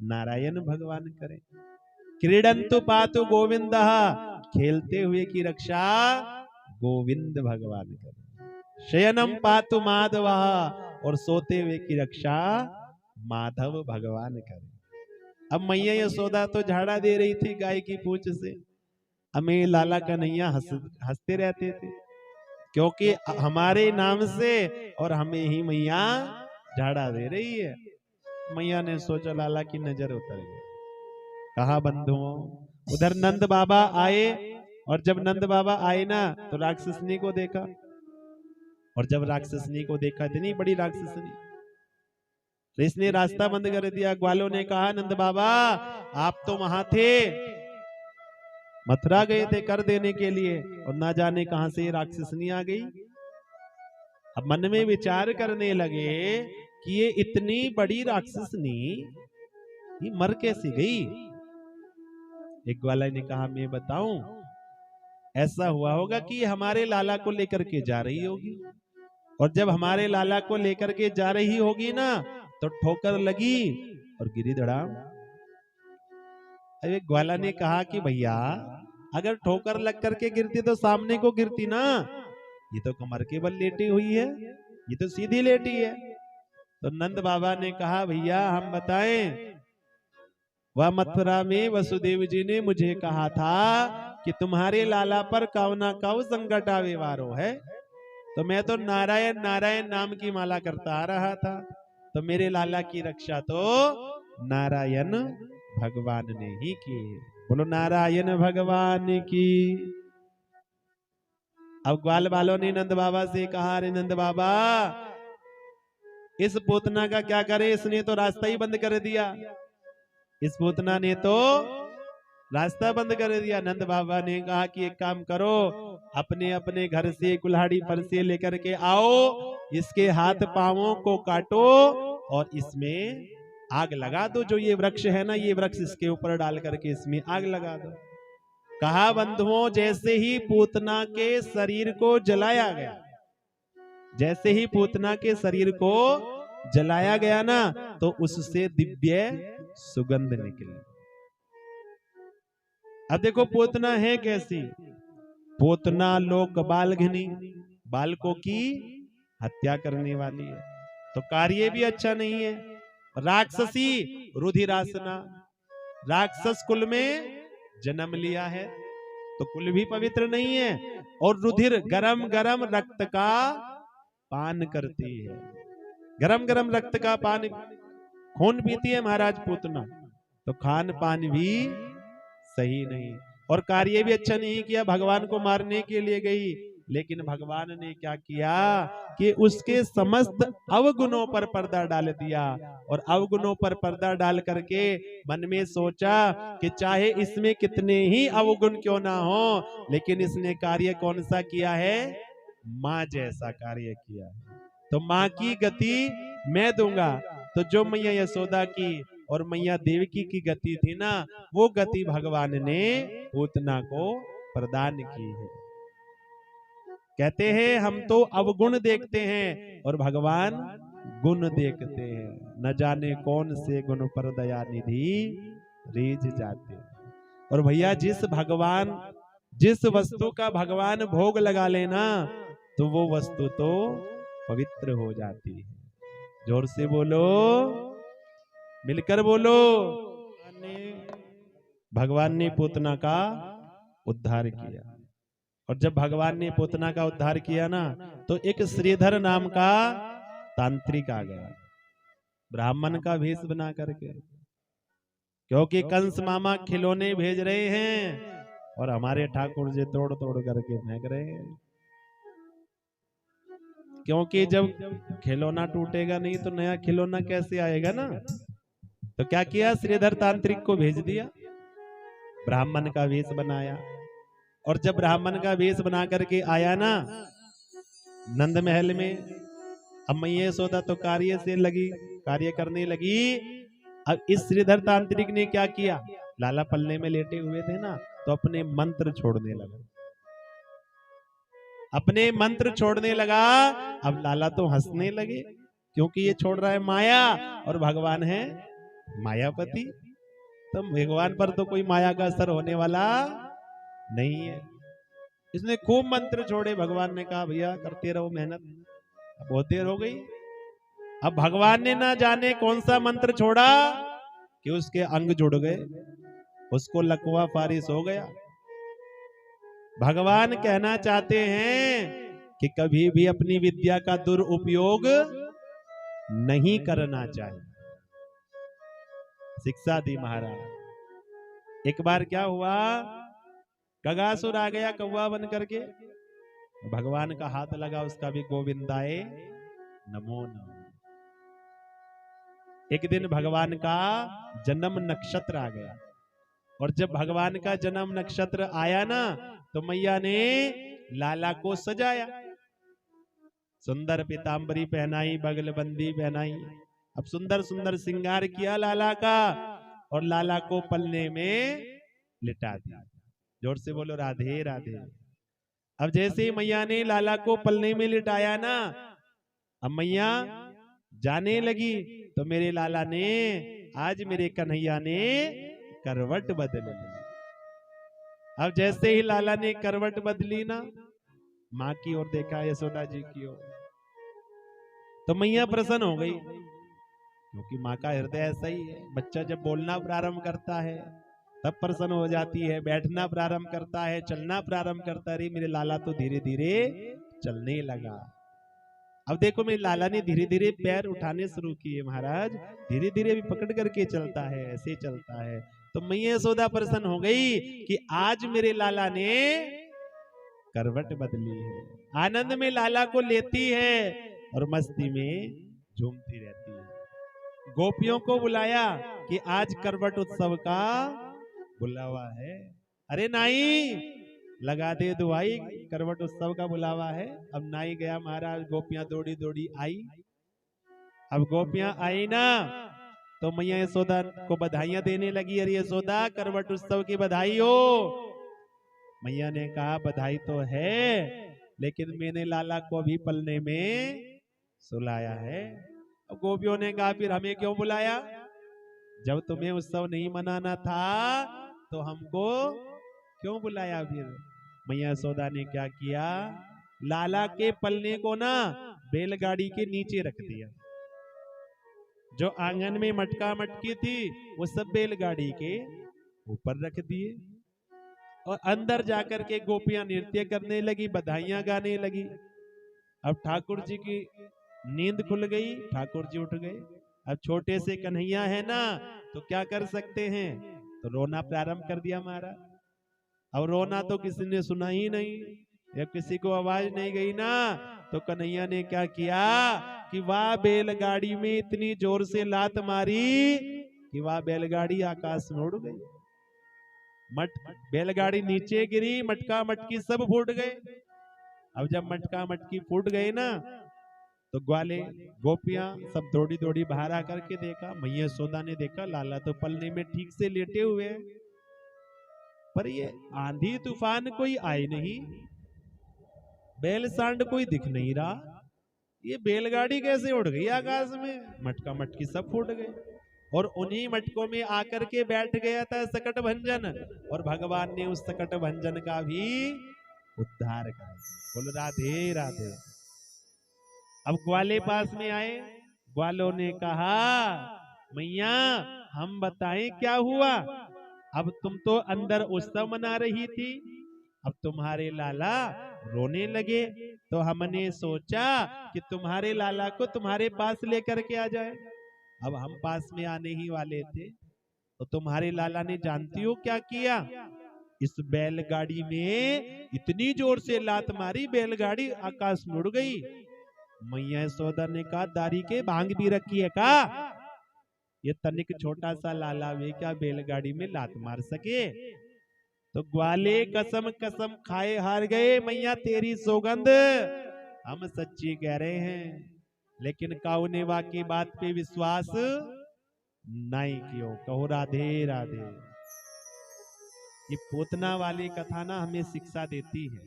नारायण भगवान करे। क्रीडंतु पातु गोविंदः, खेलते हुए की रक्षा गोविंद भगवान करे। शयनम पातु माधवः, और सोते हुए की रक्षा माधव भगवान करे। अब मैया यशोदा तो झाड़ा दे रही थी गाय की पूंछ से, हमें लाला कन्हैया हंसते रहते थे, क्योंकि हमारे नाम से और हमें ही मैया झाड़ा दे रही है। मैया ने सोचा लाला की नजर उतर गई। कहा बंधुओं, उधर नंद बाबा आए, और जब नंद बाबा आए ना तो राक्षसनी को देखा, और जब राक्षसनी को देखा, इतनी बड़ी राक्षसनी, तो इसने रास्ता बंद कर दिया। ग्वालों ने कहा नंद बाबा आप तो वहां थे, मथुरा गए थे कर देने के लिए, और ना जाने कहां से राक्षसनी आ गई। अब मन में विचार करने लगे कि ये इतनी बड़ी राक्षसनी ये मर कैसे गई। एक ग्वाला ने कहा मैं बताऊं, ऐसा हुआ होगा कि हमारे लाला को लेकर के जा रही होगी, और जब हमारे लाला को लेकर के जा रही होगी ना तो ठोकर लगी और गिरी धड़ाम। अब एक ग्वाला ने कहा कि भैया अगर ठोकर लग करके गिरती तो सामने को गिरती ना, ये तो कमर के बल लेटी हुई है, ये तो सीधी लेटी है। तो नंद बाबा ने कहा भैया हम बताएं, वह मथुरा में वसुदेव जी ने मुझे कहा था कि तुम्हारे लाला पर कव ना कव संकट आवे वारो है, तो मैं तो नारायण नारायण नाम की माला करता आ रहा था, तो मेरे लाला की रक्षा तो नारायण भगवान ने ही की। बोलो नारायण भगवान की। अब ग्वाल वालों ने नंद बाबा से कहा अरे नंद बाबा इस पूतना का क्या करे, इसने तो रास्ता ही बंद कर दिया, इस पूतना ने तो रास्ता बंद कर दिया। नंद बाबा ने कहा कि एक काम करो, अपने अपने घर से कुल्हाड़ी फरसे लेकर के आओ, इसके हाथ पांवों को काटो और इसमें आग लगा दो। जो ये वृक्ष है ना, ये वृक्ष इसके ऊपर डाल करके इसमें आग लगा दो। कहा बंधुओं जैसे ही पूतना के शरीर को जलाया गया, जैसे ही पूतना के शरीर को जलाया गया ना तो उससे दिव्य सुगंध निकली। अब देखो पूतना है कैसी, पूतना लोक बालघिनी, बालकों की हत्या करने वाली है, तो कार्य भी अच्छा नहीं है। राक्षसी रुधिरासना, राक्षस कुल में जन्म लिया है तो कुल भी पवित्र नहीं है, और रुधिर गरम गरम रक्त का पान करती है, गरम गरम रक्त का पान खून पीती है महाराज पूतना, तो खान पान भी सही नहीं, और कार्य भी अच्छा नहीं किया। भगवान को मारने के लिए गई, लेकिन भगवान ने क्या किया कि उसके समस्त अवगुणों पर पर्दा डाल दिया, और अवगुणों पर पर्दा डाल करके मन में सोचा कि चाहे इसमें कितने ही अवगुण क्यों ना हो, लेकिन इसने कार्य कौन सा किया है, माँ जैसा कार्य किया है, तो माँ की गति मैं दूंगा। तो जो मैया यशोदा की और मैया देवकी की गति थी ना, वो गति भगवान ने पूतना को प्रदान की है। कहते हैं हम तो अवगुण देखते हैं और भगवान गुण देखते हैं, न जाने कौन से गुण पर दया निधि रीझ जाते हैं। और भैया जिस वस्तु का भगवान भोग लगा लेना तो वो वस्तु तो पवित्र हो जाती है। जोर से बोलो, मिलकर बोलो। भगवान ने पूतना का उद्धार किया, और जब भगवान ने पूतना का उद्धार किया ना तो एक श्रीधर नाम का तांत्रिक आ गया, ब्राह्मण का भेष बना करके, क्योंकि कंस मामा खिलौने भेज रहे हैं और हमारे ठाकुर जी तोड़ तोड़ करके फेंक रहे हैं। क्योंकि जब खिलौना टूटेगा नहीं तो नया खिलौना कैसे आएगा ना, तो क्या किया, श्रीधर तांत्रिक को भेज दिया, ब्राह्मण का वेश बनाया, और जब ब्राह्मण का वेश बना करके आया ना नंद महल में, अब मैया यशोदा तो कार्य करने लगी। अब इस श्रीधर तांत्रिक ने क्या किया, लाला पल्ले में लेटे हुए थे ना, तो अपने मंत्र छोड़ने लगा, अपने मंत्र छोड़ने लगा। अब लाला तो हंसने लगे, क्योंकि ये छोड़ रहा है माया और भगवान है मायापति, तो भगवान पर तो कोई माया का असर होने वाला नहीं है। इसने खूब मंत्र छोड़े, भगवान ने कहा भैया करते रहो मेहनत, बहुत देर हो गई। अब भगवान ने ना जाने कौन सा मंत्र छोड़ा कि उसके अंग जुड़ गए, उसको लकवा फारिश हो गया। भगवान कहना चाहते हैं कि कभी भी अपनी विद्या का दुरुपयोग नहीं करना चाहिए, शिक्षा दी महाराज। एक बार क्या हुआ, गगासुर आ गया कौवा बन करके, भगवान का हाथ लगा, उसका भी गोविंदाए नमो नमः। एक दिन भगवान का जन्म नक्षत्र आ गया, और जब भगवान का जन्म नक्षत्र आया ना, तो मैया ने लाला को सजाया, सुंदर पीतांबरी पहनाई, बगलबंदी पहनाई, अब सुंदर सुंदर श्रृंगार किया लाला का, और लाला को पलने में लिटा दिया। जोर से बोलो राधे राधे। अब जैसे ही मैया ने लाला को पलने में लिटाया ना, अब मैया जाने लगी, तो मेरे लाला ने, आज मेरे कन्हैया ने करवट बदल ली। अब जैसे ही लाला ने करवट बदली ना, माँ की ओर देखा, यशोदा जी की ओर, तो मैया प्रसन्न हो गई, क्योंकि माँ का हृदय ऐसा ही है, बच्चा जब बोलना प्रारंभ करता है तब प्रसन्न हो जाती है, बैठना प्रारंभ करता है, चलना प्रारंभ करता है, मेरे लाला तो धीरे धीरे चलने लगा। अब देखो मेरे लाला ने धीरे धीरे पैर उठाने शुरू किए महाराज, धीरे धीरे भी पकड़ करके चलता है, ऐसे चलता है। तो मैया यशोदा प्रसन्न हो गई कि आज मेरे लाला ने करवट बदली है। आनंद में लाला को लेती है और मस्ती में झूमती रहती है। गोपियों को बुलाया कि आज करवट उत्सव का बुलावा है। अरे नाई लगा दे दुआई, करवट उत्सव का बुलावा है। अब नाई गया महाराज, गोपियां दौड़ी दौड़ी आई। अब गोपियां आई ना, तो मैया यशोदा को बधाइयां देने लगी, अरे यशोदा करवट उत्सव की बधाई हो। मैया ने कहा बधाई तो है, लेकिन मैंने लाला को भी पलने में सुलाया है। अब गोपियों ने कहा फिर हमें क्यों बुलाया, जब तुम्हें उत्सव नहीं मनाना था तो हमको क्यों बुलाया। फिर मैया यशोदा ने क्या किया, लाला के पलने को ना बैलगाड़ी के नीचे रख दिया। जो आंगन में मटका मटकी थी वो सब बैलगाड़ी के ऊपर रख दिए, और अंदर जाकर के गोपियां नृत्य करने लगी, बधाइयां गाने लगी। अब ठाकुर जी की नींद खुल गई, ठाकुर जी उठ गए। अब छोटे से कन्हैया है ना, तो क्या कर सकते हैं, तो रोना प्रारंभ कर दिया महाराज। अब रोना तो किसी ने सुना ही नहीं, या किसी को आवाज नहीं गई ना, तो कन्हैया ने क्या किया कि वाह बैलगाड़ी में इतनी जोर से लात मारी कि वाह बैलगाड़ी आकाश में उड़ गई। बैलगाड़ी नीचे गिरी, मटका मटकी सब फूट गए। अब जब मटका मटकी फूट गए ना, तो ग्वाले गोपियां सब दौड़ी दौड़ी बाहर आकर के देखा। मैया यशोदा ने देखा लाला तो पलने में ठीक से लेटे हुए, पर ये आंधी तूफान कोई आए नहीं, बैल सांड कोई दिख नहीं रहा, ये बैलगाड़ी कैसे उड़ गई आकाश में। मटका मटकी सब फूट गए, और उन्हीं मटकों में आकर के बैठ गया था सकट भंजन, और भगवान ने उस सकट भंजन का भी उद्धार कर दिया। बोलो राधे राधे। अब ग्वाले पास में आए, ग्वालों ने कहा मैया हम बताएं क्या हुआ। अब तुम तो अंदर उत्सव मना रही थी, अब तुम्हारे लाला रोने लगे, तो हमने सोचा कि तुम्हारे लाला को तुम्हारे पास लेकर के आ जाए। अब हम पास में आने ही वाले थे, तो तुम्हारे लाला ने जानती हो क्या किया, इस बैलगाड़ी में इतनी जोर से लात मारी, बैलगाड़ी आकाश में उड़ गई। मैया यशोदा ने कहा दारी के भांग भी रखी है का, ये तनिक छोटा सा लाला वे क्या बैलगाड़ी में लात मार सके। तो ग्वाले कसम कसम खाए हार गए, मैया तेरी सौगंध हम सच्ची कह रहे हैं, लेकिन काउनेवा की बात पे विश्वास नहीं कियो। कहो राधे राधे। ये पूतना वाली कथा ना हमें शिक्षा देती है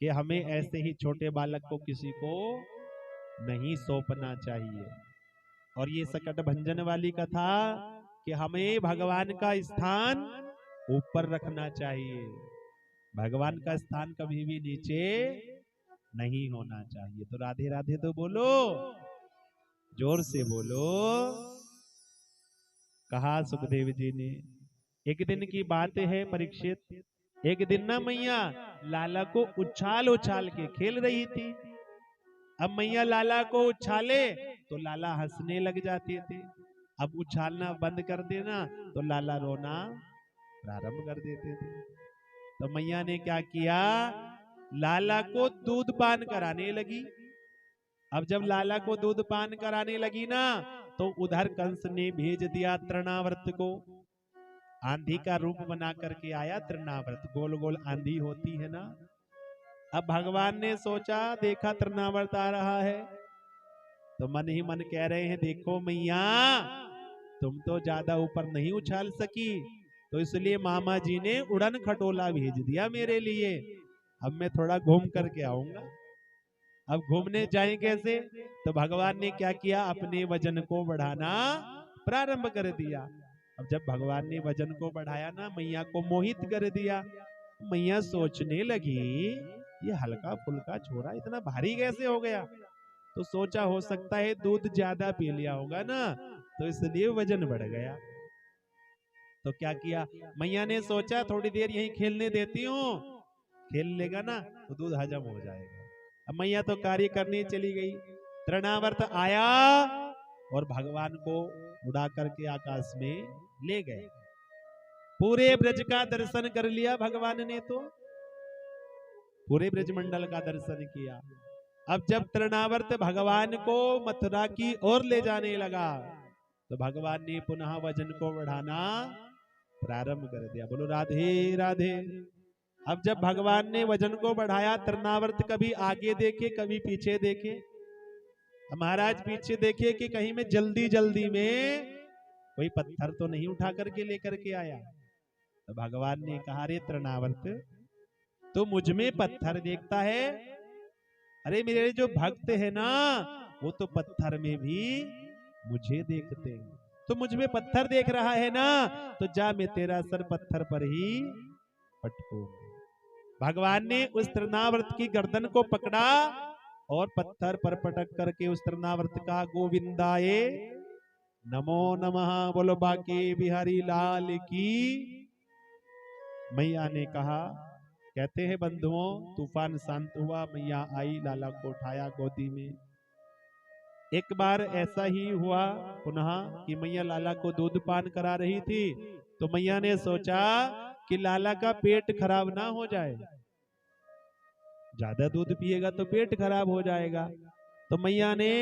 कि हमें ऐसे ही छोटे बालक को किसी को नहीं सौंपना चाहिए। और ये सकट भंजन वाली कथा कि हमें भगवान का स्थान ऊपर रखना चाहिए, भगवान का स्थान कभी भी नीचे नहीं होना चाहिए। तो राधे राधे तो बोलो, जोर से बोलो। कहा सुखदेव जी ने, एक दिन की बात है परीक्षित, एक दिन ना मैया लाला को उछाल उछाल के खेल रही थी। अब मैया लाला को उछाले तो लाला हंसने लग जाते थे, अब उछालना बंद कर देना तो लाला रोना प्रारंभ कर देते थे। तो मैया ने क्या किया, लाला को दूध पान कराने लगी। अब जब लाला को दूध पान कराने लगी ना, तो उधर कंस ने भेज दिया तृणावर्त को। आंधी का रूप बना करके आया तृणावर्त, गोल गोल आंधी होती है ना। अब भगवान ने सोचा, देखा तृणावर्त आ रहा है, तो मन ही मन कह रहे हैं, देखो मैया तुम तो ज्यादा ऊपर नहीं उछाल सकी, तो इसलिए मामा जी ने उड़न खटोला भेज दिया मेरे लिए। अब मैं थोड़ा घूम करके आऊंगा। अब घूमने जाए कैसे, तो भगवान ने क्या किया, अपने वजन को बढ़ाना प्रारंभ कर दिया। अब जब भगवान ने वजन को बढ़ाया ना, मैया को मोहित कर दिया। मैया सोचने लगी, ये हल्का फुल्का छोरा इतना भारी कैसे हो गया। तो सोचा हो सकता है दूध ज्यादा पी लिया होगा ना, तो इसलिए वजन बढ़ गया। तो क्या किया, मैया ने सोचा थोड़ी देर यहीं खेलने देती हूँ, खेल लेगा ना तो दूध हजम हो जाएगा। अब मैया तो कार्य करने चली गई। तृणावर्त आया और भगवान को उड़ा करके आकाश में ले गए। पूरे ब्रज का दर्शन कर लिया भगवान ने, तो पूरे ब्रजमंडल का दर्शन किया। अब जब तृणावर्त भगवान को मथुरा की ओर ले जाने लगा, तो भगवान ने पुनः वजन को बढ़ाना प्रारंभ कर दिया। बोलो राधे राधे। अब जब भगवान ने वजन को बढ़ाया, तृणावर्त कभी आगे देखे कभी पीछे देखे। महाराज पीछे देखे कि कहीं में जल्दी जल्दी में कोई पत्थर तो नहीं उठा करके लेकर के आया। तो भगवान ने कहा, रे तृणावर्त तो मुझ में पत्थर देखता है, अरे मेरे जो भक्त है ना वो तो पत्थर में भी मुझे देखते हैं। तो मुझ में पत्थर देख रहा है ना, तो जा मैं तेरा सर पत्थर पर ही पटकूंगा। भगवान ने उस तृणावर्त की गर्दन को पकड़ा और पत्थर पर पटक करके उस तृणावर्त का गोविंदाय नमो नमः बोलो बाके बिहारी लाल की। मैया ने कहा, कहते हैं बंधुओं, तूफान शांत हुआ, मैया आई, लाला को उठाया गोदी में। एक बार ऐसा ही हुआ पुनः कि मैया लाला को दूध पान करा रही थी, तो मैया ने सोचा कि लाला का पेट खराब ना हो जाए, ज्यादा दूध पिएगा तो पेट खराब हो जाएगा। तो मैया ने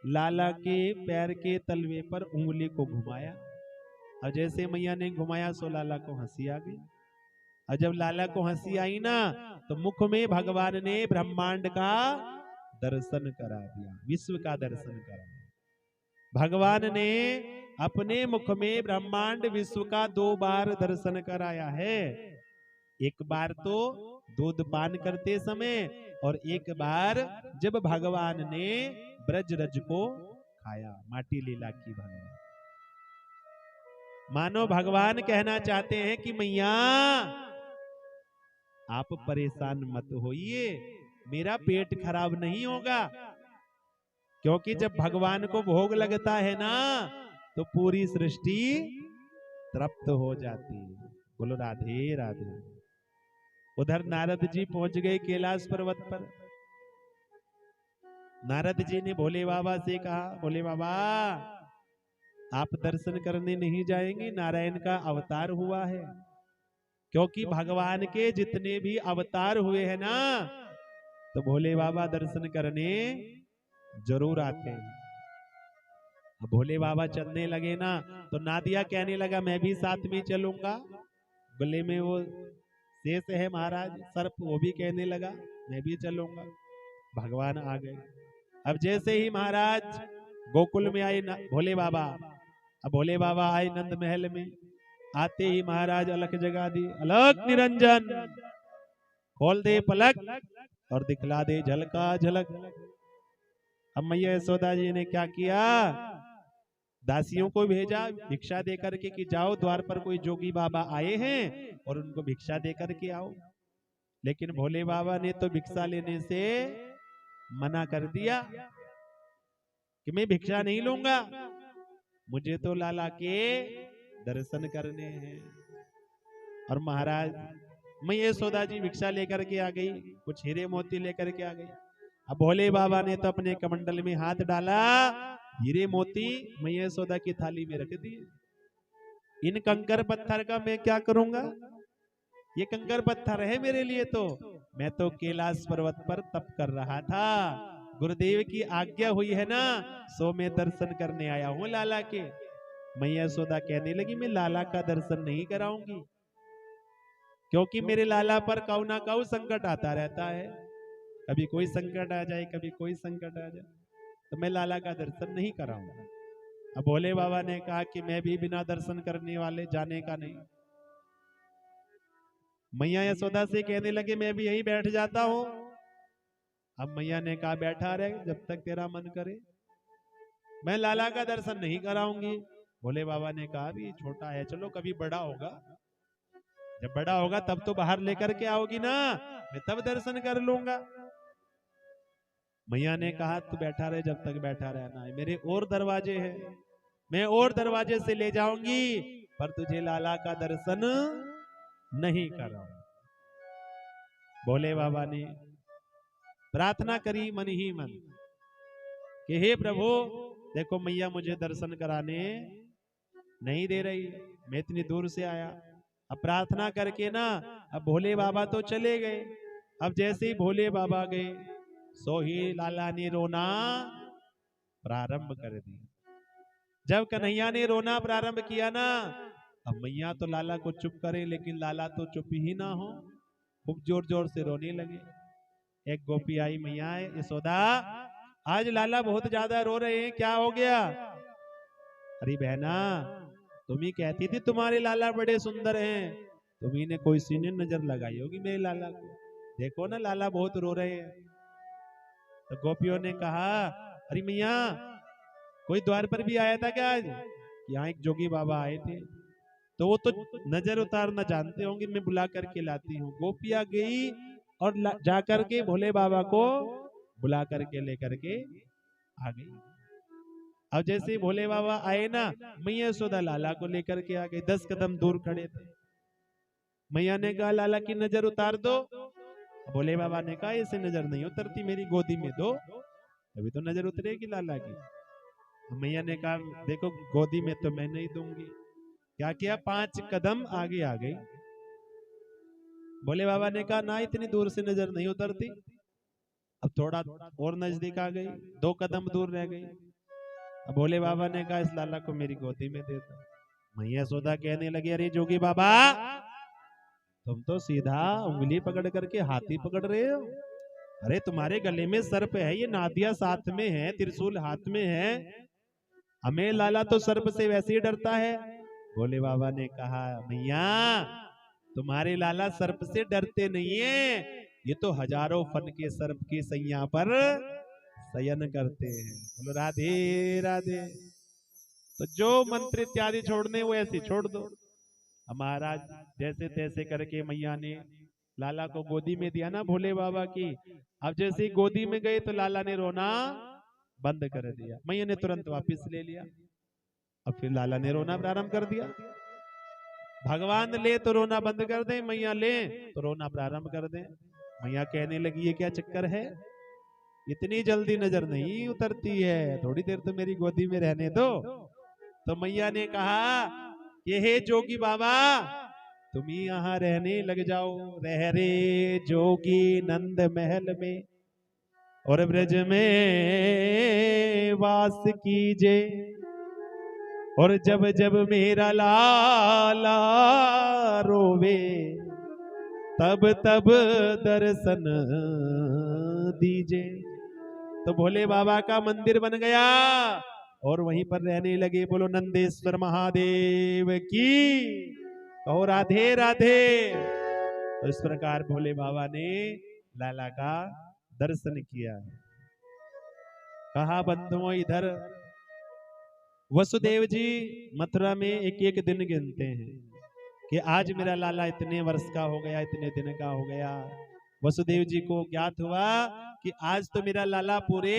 लाला के पैर के तलवे पर उंगली को घुमाया, और जैसे मैया ने घुमाया सो लाला को हंसी आ गई। और जब लाला को हंसी आई ना, तो मुख में भगवान ने ब्रह्मांड का दर्शन करा दिया, विश्व का दर्शन करा। भगवान ने अपने मुख में ब्रह्मांड विश्व का 2 बार दर्शन कराया है। एक बार तो दूध पान करते समय, और एक बार जब भगवान ने ब्रज रज को खाया, माटी लीला की भगवान। मानो भगवान कहना चाहते हैं कि मैया आप परेशान मत होइए, मेरा पेट खराब नहीं होगा। क्योंकि जब भगवान को भोग लगता है ना, तो पूरी सृष्टि तृप्त हो जाती है। बोलो राधे राधे। उधर नारद जी पहुंच गए कैलाश पर्वत पर। नारद जी ने भोले बाबा से कहा, भोले बाबा आप दर्शन करने नहीं जाएंगे, नारायण का अवतार हुआ है। क्योंकि भगवान के जितने भी अवतार हुए हैं ना, तो भोले बाबा दर्शन करने जरूर आते हैं। अब भोले बाबा चलने लगे ना, तो नादिया कहने लगा मैं भी साथ में चलूंगा। गले में वो शेष है महाराज सर्प, वो भी कहने लगा मैं भी चलूंगा। भगवान आ गए। अब जैसे ही महाराज गोकुल में आए भोले बाबा, अब भोले बाबा आए नंद महल में। आते ही महाराज अलख जगा दी, अलख निरंजन खोल दे पलक और दिखला दे झलका झलक। अब मैया यशोदा जी ने क्या किया, दासियों को भेजा भिक्षा दे करके कि जाओ द्वार पर कोई जोगी बाबा आए हैं और उनको भिक्षा दे करके आओ। लेकिन भोले बाबा ने तो भिक्षा लेने से मना कर दिया कि मैं भिक्षा नहीं लूंगा, मुझे तो लाला के दर्शन करने हैं। और महाराज मैया यशोदा जी भिक्षा लेकर के आ गई, कुछ हीरे मोती लेकर के आ गई। अब भोले बाबा ने तो अपने कमंडल में हाथ डाला, हीरे मोती मैया यशोदा की थाली में रख दिए। इन कंकर पत्थर का मैं क्या करूंगा? ये कंकर पत्थर है मेरे लिए। तो मैं तो कैलाश पर्वत पर तप कर रहा था, गुरुदेव की आज्ञा हुई है ना, सो मैं दर्शन करने आया हूं लाला के। मैया यशोदा कहने लगी मैं लाला का दर्शन नहीं कराऊंगी, क्योंकि मेरे लाला पर कऊ ना कऊ संकट आता रहता है। कभी कोई संकट आ जाए, कभी कोई संकट आ जाए, तो मैं लाला का दर्शन नहीं कराऊंगा। अब भोले बाबा ने कहा कि मैं भी बिना दर्शन करने वाले जाने का नहीं। मैया यशोदा से कहने लगे मैं भी यहीं बैठ जाता हूं। अब मैया ने कहा बैठा रहे जब तक तेरा मन करे, मैं लाला का दर्शन नहीं कराऊंगी। भोले बाबा ने कहा भी छोटा है, चलो कभी बड़ा होगा, जब बड़ा होगा तब तो बाहर लेकर के आओगी ना, मैं तब दर्शन कर लूंगा। मैया ने कहा तू बैठा रहे जब तक बैठा रहना है, मेरे और दरवाजे हैं, मैं और दरवाजे से ले जाऊंगी, पर तुझे लाला का दर्शन नहीं कराऊंगा। भोले बाबा ने प्रार्थना करी मन ही मन कि हे प्रभु देखो मैया मुझे दर्शन कराने नहीं दे रही, मैं इतनी दूर से आया। अब प्रार्थना करके ना, अब भोले बाबा तो चले गए। अब जैसे ही भोले बाबा गए, सो ही लाला ने रोना प्रारंभ कर दिया। जब कन्हैया ने रोना प्रारंभ किया ना, अब मैया तो लाला को चुप करे, लेकिन लाला तो चुप ही ना हो, खूब जोर जोर से रोने लगे। एक गोपी आई, मैया यशोदा आज लाला बहुत ज्यादा रो रहे हैं, क्या हो गया? अरे बहना तुम ही कहती थी तुम्हारे लाला बड़े सुंदर हैं, तुम्ही ने कोई सी ने नजर लगाई होगी मेरे लाला को, देखो ना लाला बहुत रो रहे हैं। तो गोपियों ने कहा अरे मैया कोई द्वार पर भी आया था क्या आज? यहाँ एक जोगी बाबा आए थे, तो वो तो नजर उतारना जानते होंगे, मैं बुला करके लाती हूँ। गोपिया गई और जाकर के भोले बाबा को बुला करके लेकर के आ गई। अब जैसे ही भोले बाबा आए ना, मैया यशोदा लाला को लेकर के आ गई, 10 कदम दूर खड़े थे। मैया ने कहा लाला की नजर उतार दो। भोले बाबा ने कहा ऐसे नजर नहीं उतरती, मेरी गोदी में दो, अभी तो नजर उतरेगी लाला की। मैया ने कहा देखो गोदी में तो मैं नहीं दूंगी। क्या किया, 5 कदम आगे आ गई। भोले बाबा ने कहा ना इतनी दूर से नजर नहीं उतरती। अब थोड़ा और नजदीक आ गई, 2 कदम दूर रह गई। अब भोले बाबा ने कहा इस लाला को मेरी गोदी में दे दो। मैया यशोदा कहने लगी अरे जोगी बाबा तुम तो सीधा उंगली पकड़ करके हाथी पकड़ रहे हो, अरे तुम्हारे गले में सर्प है, ये नादिया साथ में है, त्रिशूल हाथ में है, हमें लाला तो सर्प से वैसे ही डरता है। भोले बाबा ने कहा मैया तुम्हारे लाला सर्प से डरते नहीं है, ये तो हजारों फन के सर्प की सैया पर शयन करते हैं। बोलो राधे राधे। तो जो मंत्र इत्यादि छोड़ने वो ऐसे छोड़ दो। महाराज जैसे तैसे करके मैया ने लाला को गोदी में दिया ना भोले बाबा की। अब जैसे ही गोदी में गए तो लाला ने रोना बंद कर दिया, मैया ने तुरंत वापस ले लिया। अब फिर लाला ने रोना प्रारंभ कर दिया। भगवान ले तो रोना बंद कर दे, मैया ले तो रोना प्रारंभ कर दे। मैया कहने लगी ये क्या चक्कर है, इतनी जल्दी नजर नहीं उतरती है, थोड़ी देर तो मेरी गोदी में रहने दो। तो मैया ने कहा ये हे जोगी बाबा तुम ही यहाँ रहने लग जाओ, रह रे जोगी नंद महल में और ब्रज में वास कीजे, और जब जब मेरा लाला रोवे तब तब दर्शन दीजे। तो भोले बाबा का मंदिर बन गया और वहीं पर रहने लगे। बोलो नंदेश्वर महादेव की, कहो राधे राधे। तो इस प्रकार भोले बाबा ने लाला का दर्शन किया। कहा बंधुओं इधर वसुदेव जी मथुरा में एक एक दिन गिनते हैं कि आज मेरा लाला इतने वर्ष का हो गया, इतने दिन का हो गया। वसुदेव जी को ज्ञात हुआ कि आज तो मेरा लाला पूरे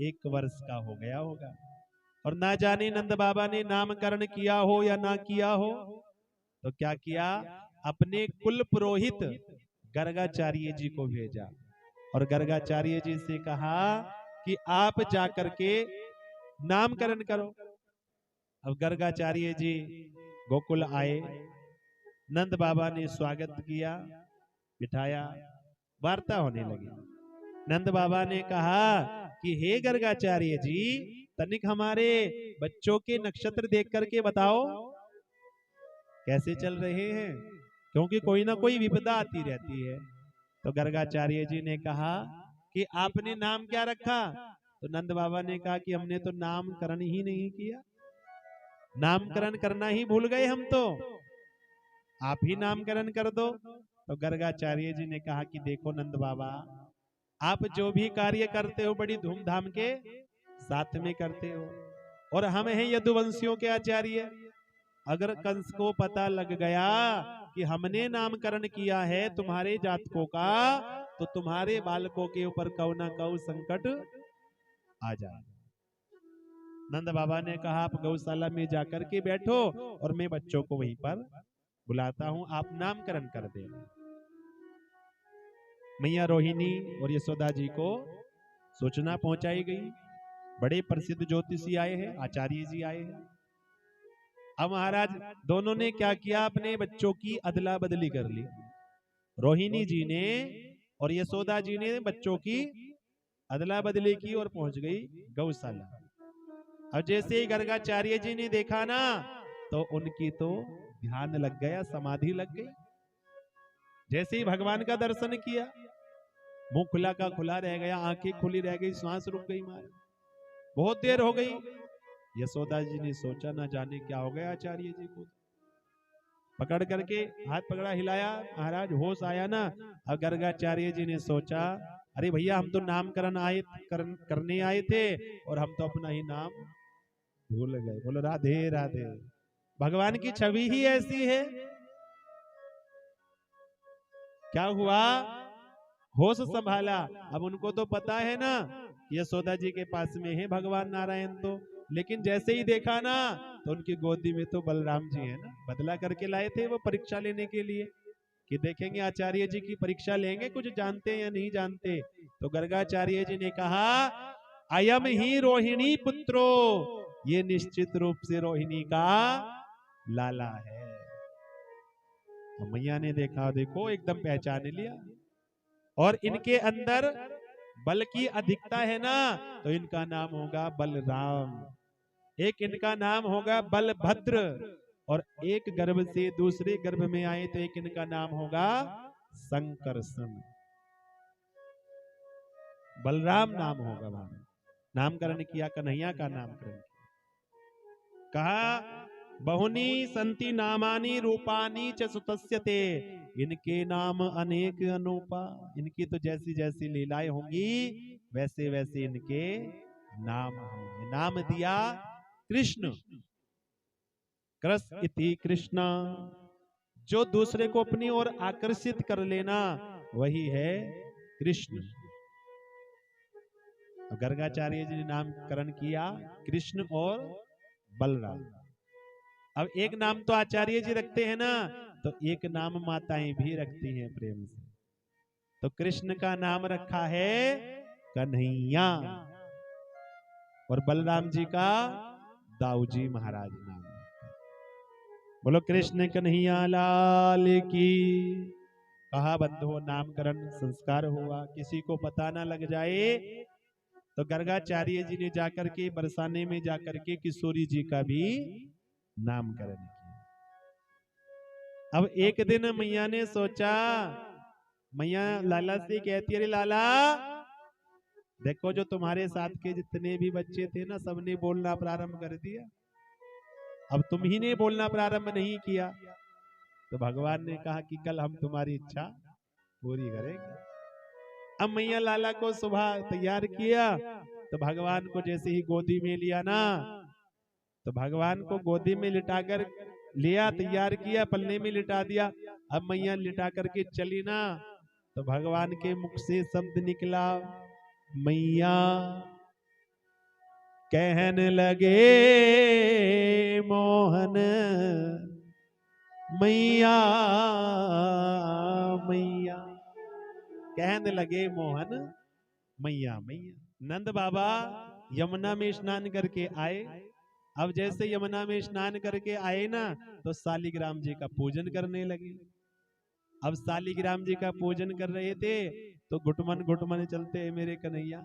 1 वर्ष का हो गया होगा। और ना जाने नंद बाबा ने नामकरण किया हो या ना किया हो, तो क्या किया, अपने कुल पुरोहित गर्गाचार्य जी को भेजा और गर्गाचार्य जी से कहा कि आप जाकर के नामकरण करो। अब गर्गाचार्य जी गोकुल आए, नंद बाबा ने स्वागत किया, बिठाया, वार्ता होने लगी। नंद बाबा ने कहा कि हे गर्गाचार्य जी, तनिक हमारे बच्चों के नक्षत्र देख करके बताओ कैसे चल रहे हैं, क्योंकि कोई ना कोई विपदा आती रहती है। तो गर्गाचार्य जी ने कहा कि आपने नाम क्या रखा? तो नंद बाबा ने कहा कि हमने तो नामकरण ही नहीं किया, नामकरण करना ही भूल गए हम तो, आप ही नामकरण कर दो। तो गर्गाचार्य जी ने कहा कि देखो नंद बाबा, आप जो भी कार्य करते हो बड़ी धूमधाम के साथ में करते हो, और हम हैं यदुवंशियों के आचार्य। अगर कंस को पता लग गया कि हमने नामकरण किया है तुम्हारे जातकों का, तो तुम्हारे बालकों के ऊपर कौ ना कौ संकट आ जाए। नंद बाबा ने कहा आप गौशाला में जाकर के बैठो और मैं बच्चों को वहीं पर बुलाता हूं, आप नामकरण कर देना। मैया रोहिणी और यशोदा जी को सूचना पहुंचाई गई। बड़े प्रसिद्ध ज्योतिषी आए हैं, आचार्य जी आए हैं। अब महाराज दोनों ने क्या किया, अपने बच्चों की अदला बदली कर ली। रोहिणी जी ने और यशोदा जी ने बच्चों की अदला बदली की और पहुंच गई गौशाला। अब जैसे ही गर्गाचार्य जी ने देखा ना, तो उनकी तो ध्यान लग गया, समाधि लग गई। जैसे ही भगवान का दर्शन किया, मुंह खुला का खुला रह गया, आंखें खुली रह गई, सांस रुक गई। मारे बहुत देर हो गई। यशोदा जी ने सोचा ना जाने क्या हो गया आचार्य जी को। पकड़ करके हाथ पकड़ा, हिलाया, महाराज होश आया ना। अब गर्गाचार्य जी ने सोचा अरे भैया हम तो नामकरण करने आए थे और हम तो अपना ही नाम भूल गए। बोलो राधे राधे। भगवान की छवि ही ऐसी है। क्या हुआ, होश संभाला। अब उनको तो पता है ना यशोदा जी के पास में है भगवान नारायण, तो लेकिन जैसे ही देखा ना तो उनकी गोदी में तो बलराम जी है ना, बदला करके लाए थे वो परीक्षा लेने के लिए कि देखेंगे आचार्य जी की परीक्षा लेंगे, कुछ जानते या नहीं जानते। तो गर्गाचार्य जी ने कहा अयम ही रोहिणी पुत्रो, ये निश्चित रूप से रोहिणी का लाला है। मैया ने देखा, देखो एकदम पहचान लिया। और इनके अंदर बल की अधिकता है ना, तो इनका नाम होगा बलराम, एक इनका नाम होगा बलभद्र, और एक गर्भ से दूसरे गर्भ में आए तो एक इनका नाम होगा संकर्षण। बलराम नाम होगा। वहां नामकरण किया, कन्हैया का नामकरण किया। कहा बहुनी संति नामानी रूपानी च सुतस्य ते, इनके नाम अनेक अनूपा। इनकी तो जैसी जैसी लीलाएं होंगी वैसे वैसे इनके नाम होंगे। नाम दिया कृष्ण, कृष्ण इति कृष्णा, जो दूसरे को अपनी ओर आकर्षित कर लेना वही है कृष्ण। गर्गाचार्य जी ने नामकरण किया कृष्ण और बलराम। अब एक नाम तो आचार्य जी रखते हैं ना, तो एक नाम माताएं भी रखती हैं प्रेम से। तो कृष्ण का नाम रखा है कन्हैया और बलराम जी का दाऊजी महाराज नाम। बोलो कृष्ण कन्हैया लाल की। कहा बंधुओं नामकरण संस्कार हुआ, किसी को पता ना लग जाए। तो गर्गाचार्य जी ने जाकर के बरसाने में जाकर के किशोरी जी का भी नामकरण किया। अब एक दिन मैया ने सोचा, मैया लाला से कहती अरे लाला देखो जो तुम्हारे साथ के जितने भी बच्चे थे ना, सबने बोलना प्रारंभ कर दिया, अब तुम ही ने बोलना प्रारंभ नहीं किया। तो भगवान ने कहा कि कल हम तुम्हारी इच्छा पूरी करेंगे। अब मैया लाला को सुबह तैयार किया, तो भगवान को जैसे ही गोदी में लिया ना, तो भगवान को गोदी में लिटाकर लिया, तैयार किया, पल्ले में लिटा दिया। अब मैया लिटा करके चली ना, तो भगवान के मुख से शब्द निकला, मैया कहने लगे मोहन मैया मैया, कहने लगे मोहन मैया मैया। नंद बाबा यमुना में स्नान करके आए, अब जैसे यमुना में स्नान करके आए ना, तो शालिग्राम जी का पूजन करने लगे। अब शालिग्राम जी का पूजन कर रहे थे, तो घुटमन घुटमन चलते हैं मेरे कन्हैया।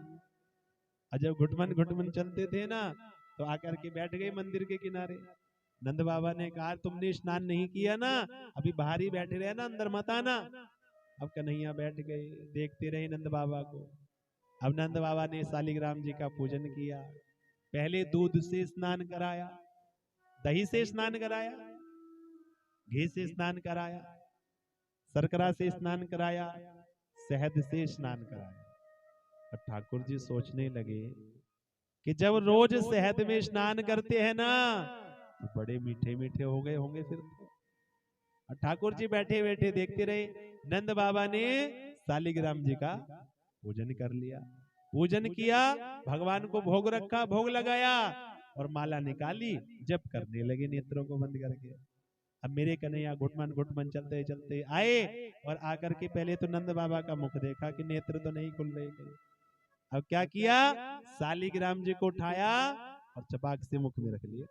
और जब घुटमन घुटमन चलते थे ना, तो आकर के बैठ गए मंदिर के किनारे। नंद बाबा ने कहा, तुमने स्नान नहीं किया ना, अभी बाहर ही बैठे रहे ना, अंदर मत आना। अब कन्हैया बैठ गए, देखते रहे नंद बाबा को। अब नंद बाबा ने शालिग्राम जी का पूजन किया। पहले दूध से स्नान कराया, दही से स्नान कराया, घी से स्नान कराया, शर्करा से स्नान कराया, शहद से स्नान कराया। और ठाकुर जी सोचने लगे कि जब रोज शहद में स्नान करते हैं ना, तो बड़े मीठे मीठे हो गए होंगे फिर तो। और ठाकुर जी बैठे बैठे देखते रहे। नंद बाबा ने शालिग्राम जी का पूजन कर लिया। पूजन किया, भगवान को भोग रखा, भोग लगाया और माला निकाली, जप करने लगे नेत्रों को बंद करके। अब मेरे कन्हैया घुटमन घुटमन चलते चलते आए और आकर के पहले तो नंद बाबा का मुख देखा कि नेत्र तो नहीं खुल रहे थे। अब क्या किया, शालिग्राम जी को उठाया और चपाक से मुख में रख लिया।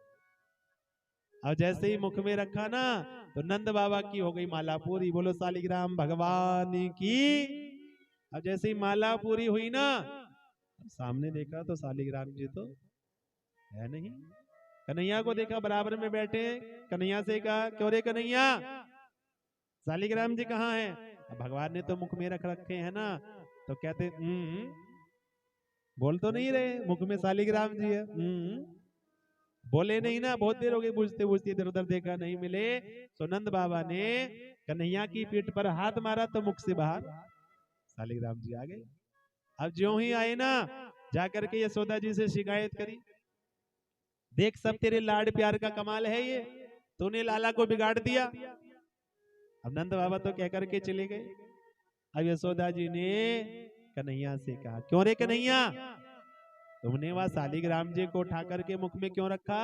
अब जैसे ही मुख में रखा ना, तो नंद बाबा की हो गई माला पूरी। बोलो शालिग्राम भगवान की। अब जैसे ही माला पूरी हुई ना, सामने देखा तो शालिग्राम जी तो है नहीं। कन्हैया को देखा बराबर में बैठे। कन्हैया से कहा, क्यों रे कन्हैया, शालिग्राम जी कहाँ हैं? अब भगवान ने तो मुख में रख रखे हैं ना। तो कहते बोल तो नहीं रहे, मुख में शालिग्राम जी है। बोले नहीं ना। बहुत देर हो गई पूछते पूछते, इधर उधर देखा, नहीं मिले। तो नंद बाबा ने कन्हैया की पीठ पर हाथ मारा तो मुख से बाहर शालिग्राम जी आ गए। अब ज्यों ही आए ना, जाकर के यशोदा जी से शिकायत करी, देख सब तेरे लाड प्यार का कमाल है ये, तूने लाला को बिगाड़ दिया। अब नंद बाबा तो कह करके चले गए। अब यशोदा जी ने कन्हैया से कहा, क्यों रे कन्हैया, तुमने वह शालिग्राम जी को उठा करके मुख में क्यों रखा?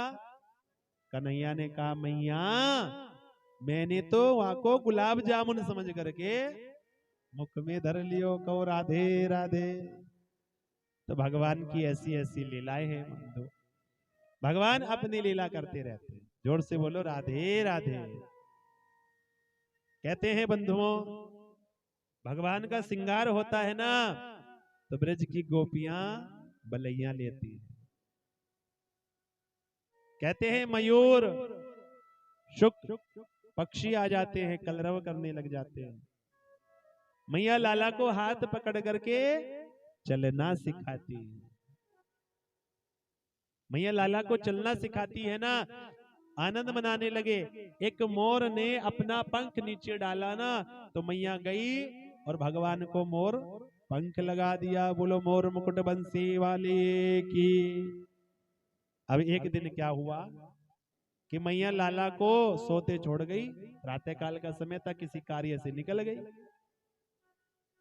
कन्हैया ने कहा, मैया मैंने तो वहां को गुलाब जामुन समझ करके मुख में धर लियो, कहो राधे राधे। तो भगवान की ऐसी ऐसी लीलाएं हैं बंधु। भगवान अपनी लीला करते रहते हैं। जोर से बोलो राधे राधे। कहते हैं बंधुओं, भगवान का श्रृंगार होता है ना, तो ब्रज की गोपियां बलैया लेती हैं। कहते हैं मयूर शुक पक्षी आ जाते हैं, कलरव करने लग जाते हैं। मैया लाला को हाथ पकड़ करके चलना सिखाती है। मैया लाला को चलना सिखाती है ना। आनंद मनाने लगे। एक मोर ने अपना पंख नीचे डाला ना, तो मैया गई और भगवान को मोर पंख लगा दिया। बोलो मोर मुकुट बंसी वाले की। अब एक दिन क्या हुआ कि मैया लाला को सोते छोड़ गई। प्रातः काल का समय था, किसी कार्य से निकल गई।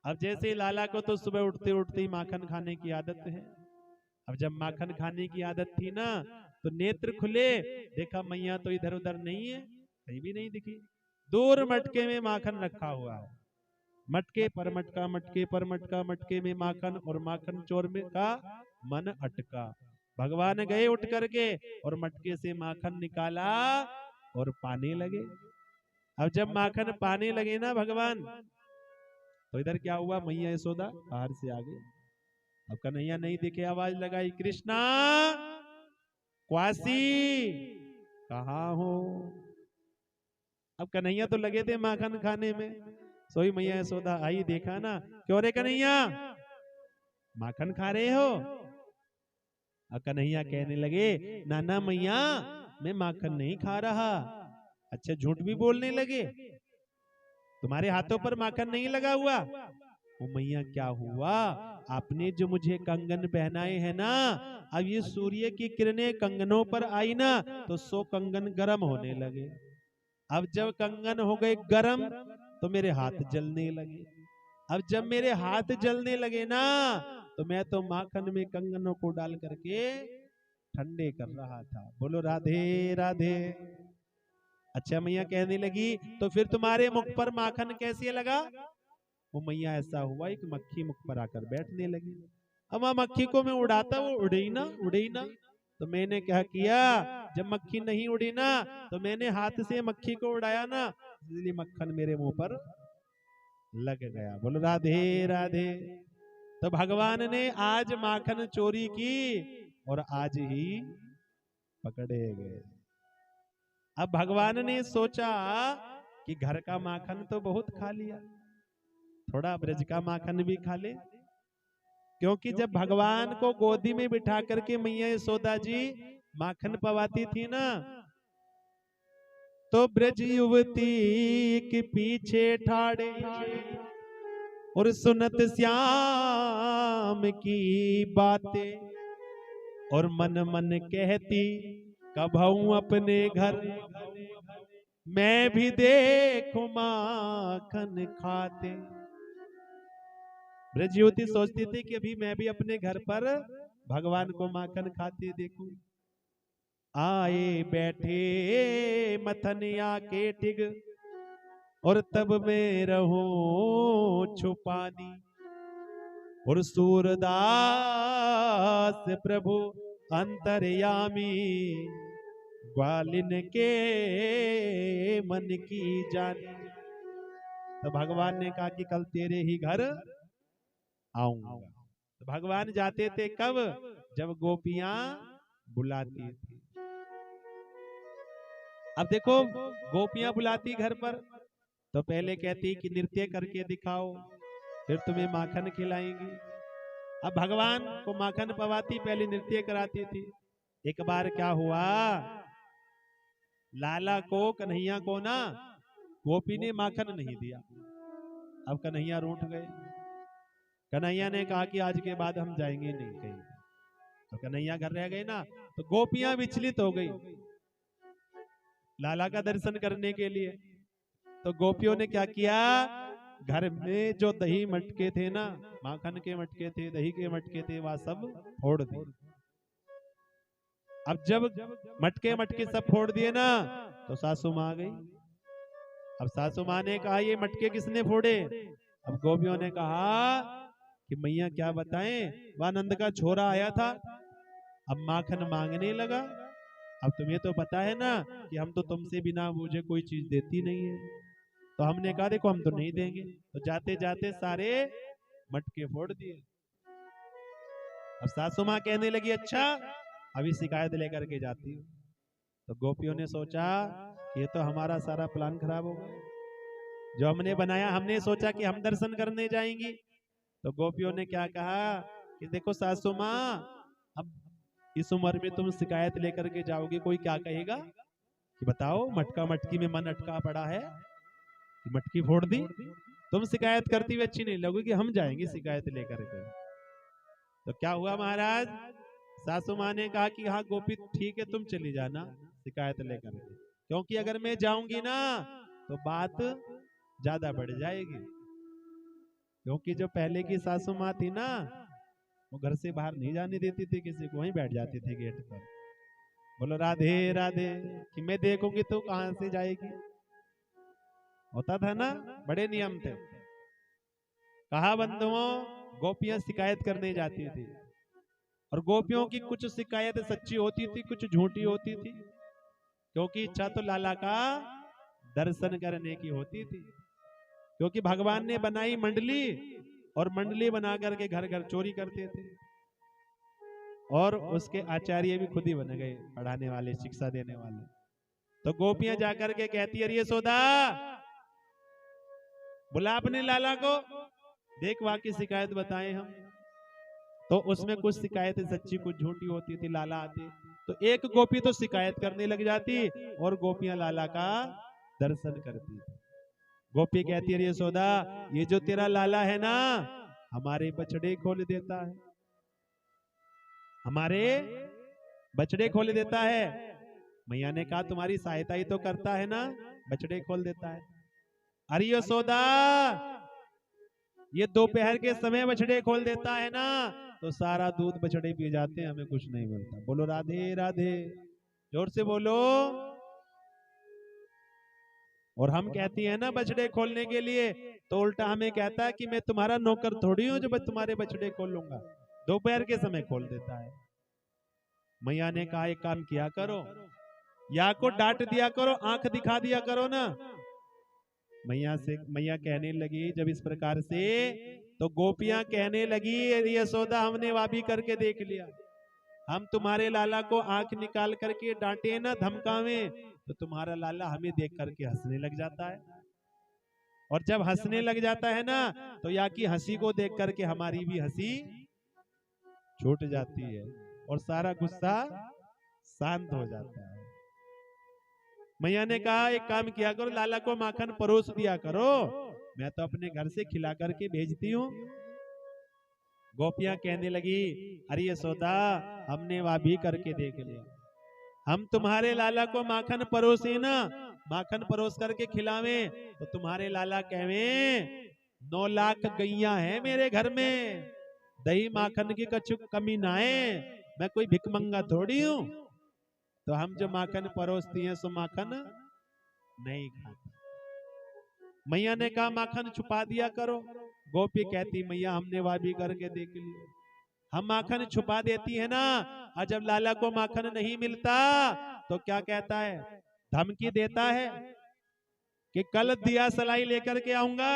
अब जैसे लाला को तो सुबह उठते उठते ही माखन खाने की आदत है। अब जब माखन खाने की आदत थी ना, तो नेत्र खुले, देखा मैया तो इधर उधर नहीं है, कहीं भी नहीं दिखी। दूर मटके में माखन रखा हुआ है, मटके पर मटका, मटके पर मटका, मटके में माखन और माखन चोर में का मन अटका। भगवान गए उठ करके और मटके से माखन निकाला और पाने लगे। अब जब माखन पाने लगे ना भगवान, तो इधर क्या हुआ, मैया यशोदा बाहर से आ गई। अब कन्हैया नहीं दिखे, आवाज लगाई, कृष्णा क्वासी कहाँ हो? अब कन्हैया तो लगे थे माखन खाने में। सोई मैया यशोदा आई, देखा ना, क्यों रे कन्हैया माखन खा रहे हो? अब कन्हैया कहने लगे, नाना मैया मैं माखन नहीं खा रहा। अच्छा झूठ भी बोलने लगे, तुम्हारे हाथों पर माखन नहीं लगा हुआ? ओ मैया क्या हुआ, आपने जो मुझे कंगन पहनाए हैं ना, अब ये सूर्य की किरणें कंगनों पर आई ना, तो 100 कंगन गर्म होने लगे। अब जब कंगन हो गए गर्म, तो मेरे हाथ जलने लगे। अब जब मेरे हाथ जलने लगे ना, तो मैं तो माखन में कंगनों को डाल करके ठंडे कर रहा था। बोलो राधे राधे। अच्छा मैया कहने लगी, तो फिर तुम्हारे मुख पर माखन कैसे लगा? वो मैया ऐसा हुआ, एक मक्खी मुख पर आकर बैठने लगी। अब मक्खी को मैं उड़ाता, वो उड़े ही ना, उड़े ही ना। तो मैंने क्या किया, जब मक्खी नहीं उड़ी ना तो मैंने हाथ से मक्खी को उड़ाया ना, इसलिए मक्खन मेरे मुंह पर लग गया। बोलो राधे राधे। तो भगवान ने आज माखन चोरी की और आज ही पकड़े गए। अब भगवान ने सोचा कि घर का माखन तो बहुत खा लिया, थोड़ा ब्रज का माखन भी खा ले। क्योंकि जब भगवान को गोदी में बिठा करके मैया यशोदा जी माखन पवाती थी ना, तो ब्रज युवती के पीछे ठाड़े और सुनत श्याम की बातें, और मन मन कहती कब हूं अपने घर, मैं भी देखूं माखन खाते। ब्रज युवती सोचती थी कि अभी मैं भी अपने घर पर भगवान को माखन खाते देखूं। आए बैठे मथनिया के टिग, और तब मैं रहूं छुपानी, और सूरदास प्रभु अंतर्यामी, ग्वालिन के मन की जानी। तो भगवान ने कहा कि कल तेरे ही घर आऊंगा। तो भगवान जाते थे कब, जब गोपियां बुलाती थी। अब देखो गोपियां बुलाती घर पर तो पहले कहती कि नृत्य करके दिखाओ, फिर तुम्हें माखन खिलाएंगी। अब भगवान को माखन पवाती, पहले नृत्य कराती थी। एक बार क्या हुआ, लाला को कन्हैया को ना गोपी ने माखन नहीं दिया। अब कन्हैया रूठ गए। कन्हैया ने कहा कि आज के बाद हम जाएंगे नहीं कहीं। तो कन्हैया घर रह गए ना, तो गोपियां विचलित हो गई लाला का दर्शन करने के लिए। तो गोपियों ने क्या किया, घर में जो दही मटके थे ना, माखन के मटके थे, दही के मटके थे, वह सब फोड़ दिए। अब जब मटके मटके सब फोड़ दिए ना, तो सासू मां आ गई। अब सासू मां ने कहा ये मटके किसने फोड़े। अब गोपियों ने कहा कि मैया क्या बताएं, वह नंद का छोरा आया था, अब माखन मांगने लगा। अब तुम्हें तो पता है ना कि हम तो तुमसे बिना मुझे कोई चीज देती नहीं है। तो हमने कहा देखो हम तो नहीं देंगे। तो जाते जाते सारे मटके फोड़ दिए। अब सासू मां कहने लगी अच्छा अभी शिकायत लेकर के जाती हूँ। तो गोपियों ने सोचा ये तो हमारा सारा प्लान खराब हो गया जो हमने बनाया। हमने सोचा कि हम दर्शन करने जाएंगी, तो गोपियों ने क्या कहा कि देखो सासू मां, अब इस उम्र में तुम शिकायत लेकर के जाओगे, कोई क्या कहेगा कि बताओ मटका मटकी में मन अटका पड़ा है कि मटकी फोड़ दी। तुम शिकायत करती हुई अच्छी नहीं लगेगी, हम जाएंगे शिकायत लेकर के। तो क्या हुआ महाराज, सासू मां ने कहा कि हाँ गोपी ठीक है तुम चली जाना शिकायत लेकर के, क्योंकि अगर मैं जाऊंगी ना तो बात ज्यादा बढ़ जाएगी। क्योंकि जो पहले की सासू मां थी ना, वो घर से बाहर नहीं जाने देती थी किसी को, वहीं बैठ जाती थी गेट पर। बोलो राधे राधे, कि मैं देखूंगी तो कहां से जाएगी। होता था ना, बड़े नियम थे। कहा बंधुओं, गोपियां शिकायत करने जाती थी, और गोपियों की कुछ शिकायत सच्ची होती थी, कुछ झूठी होती थी, क्योंकि इच्छा तो लाला का दर्शन करने की होती थी। क्योंकि भगवान ने बनाई मंडली, और मंडली बना करके घर घर चोरी करते थे, और उसके आचार्य भी खुद ही बन गए, पढ़ाने वाले, शिक्षा देने वाले। तो गोपियां जाकर के कहती अरे यशोदा बुला अपने लाला को, देख वहां की शिकायत बताएं हम। तो उसमें कुछ शिकायतें सच्ची कुछ झूठी होती थी। लाला आती तो एक गोपी तो शिकायत करने लग जाती, और गोपियां लाला का दर्शन करती। गोपी कहती है यशोदा ये जो तेरा लाला है ना, हमारे बछड़े खोल देता है, हमारे बछड़े खोल देता है। मैया ने कहा तुम्हारी सहायता ही तो करता है ना, बछड़े खोल देता है। अरे यशोदा ये दोपहर के समय बछड़े खोल देता है ना, तो सारा दूध बछड़े पी जाते हैं, हमें कुछ नहीं मिलता। बोलो राधे राधे, जोर से बोलो। और हम कहती है ना बछड़े खोलने के लिए, तो उल्टा हमें कहता है कि मैं तुम्हारा नौकर थोड़ी हूं जो मैं तुम्हारे बछड़े खोल लूंगा। दोपहर के समय खोल देता है। मैया ने कहा एक काम किया करो, या को डांट दिया करो, आंख दिखा दिया करो ना। मैया कहने लगी जब इस प्रकार से, तो गोपियां कहने लगी यदि यशोदा हमने वाभी करके देख लिया, हम तुम्हारे लाला को आंख निकाल करके डांटे ना धमकावे, तो तुम्हारा लाला हमें देख करके हंसने लग जाता है, और जब हंसने लग जाता है ना, तो या की हंसी को देख करके हमारी भी हंसी छूट जाती है और सारा गुस्सा शांत हो जाता है। मैया ने कहा एक काम किया करो, लाला को माखन परोस दिया करो, मैं तो अपने घर से खिला करके भेजती हूँ। गोपियां कहने लगी अरे यशोदा हमने वह भी करके देख लिया, हम तुम्हारे लाला को माखन परोसे ना, माखन परोस करके खिलावे, तो तुम्हारे लाला कहे 9 लाख गैया है मेरे घर में, दही माखन की कछु कमी ना है, मैं कोई भिकमंगा थोड़ी हूं, तो हम जो माखन परोसती हैं सो माखन नहीं खाते। मैया ने कहा माखन छुपा दिया करो। गोपी कहती मैया हमने वह भी करके देख लिया, हम माखन छुपा देती है ना, और जब लाला को माखन नहीं मिलता तो क्या कहता है, धमकी देता है कि कल दिया सलाई लेकर के आऊंगा,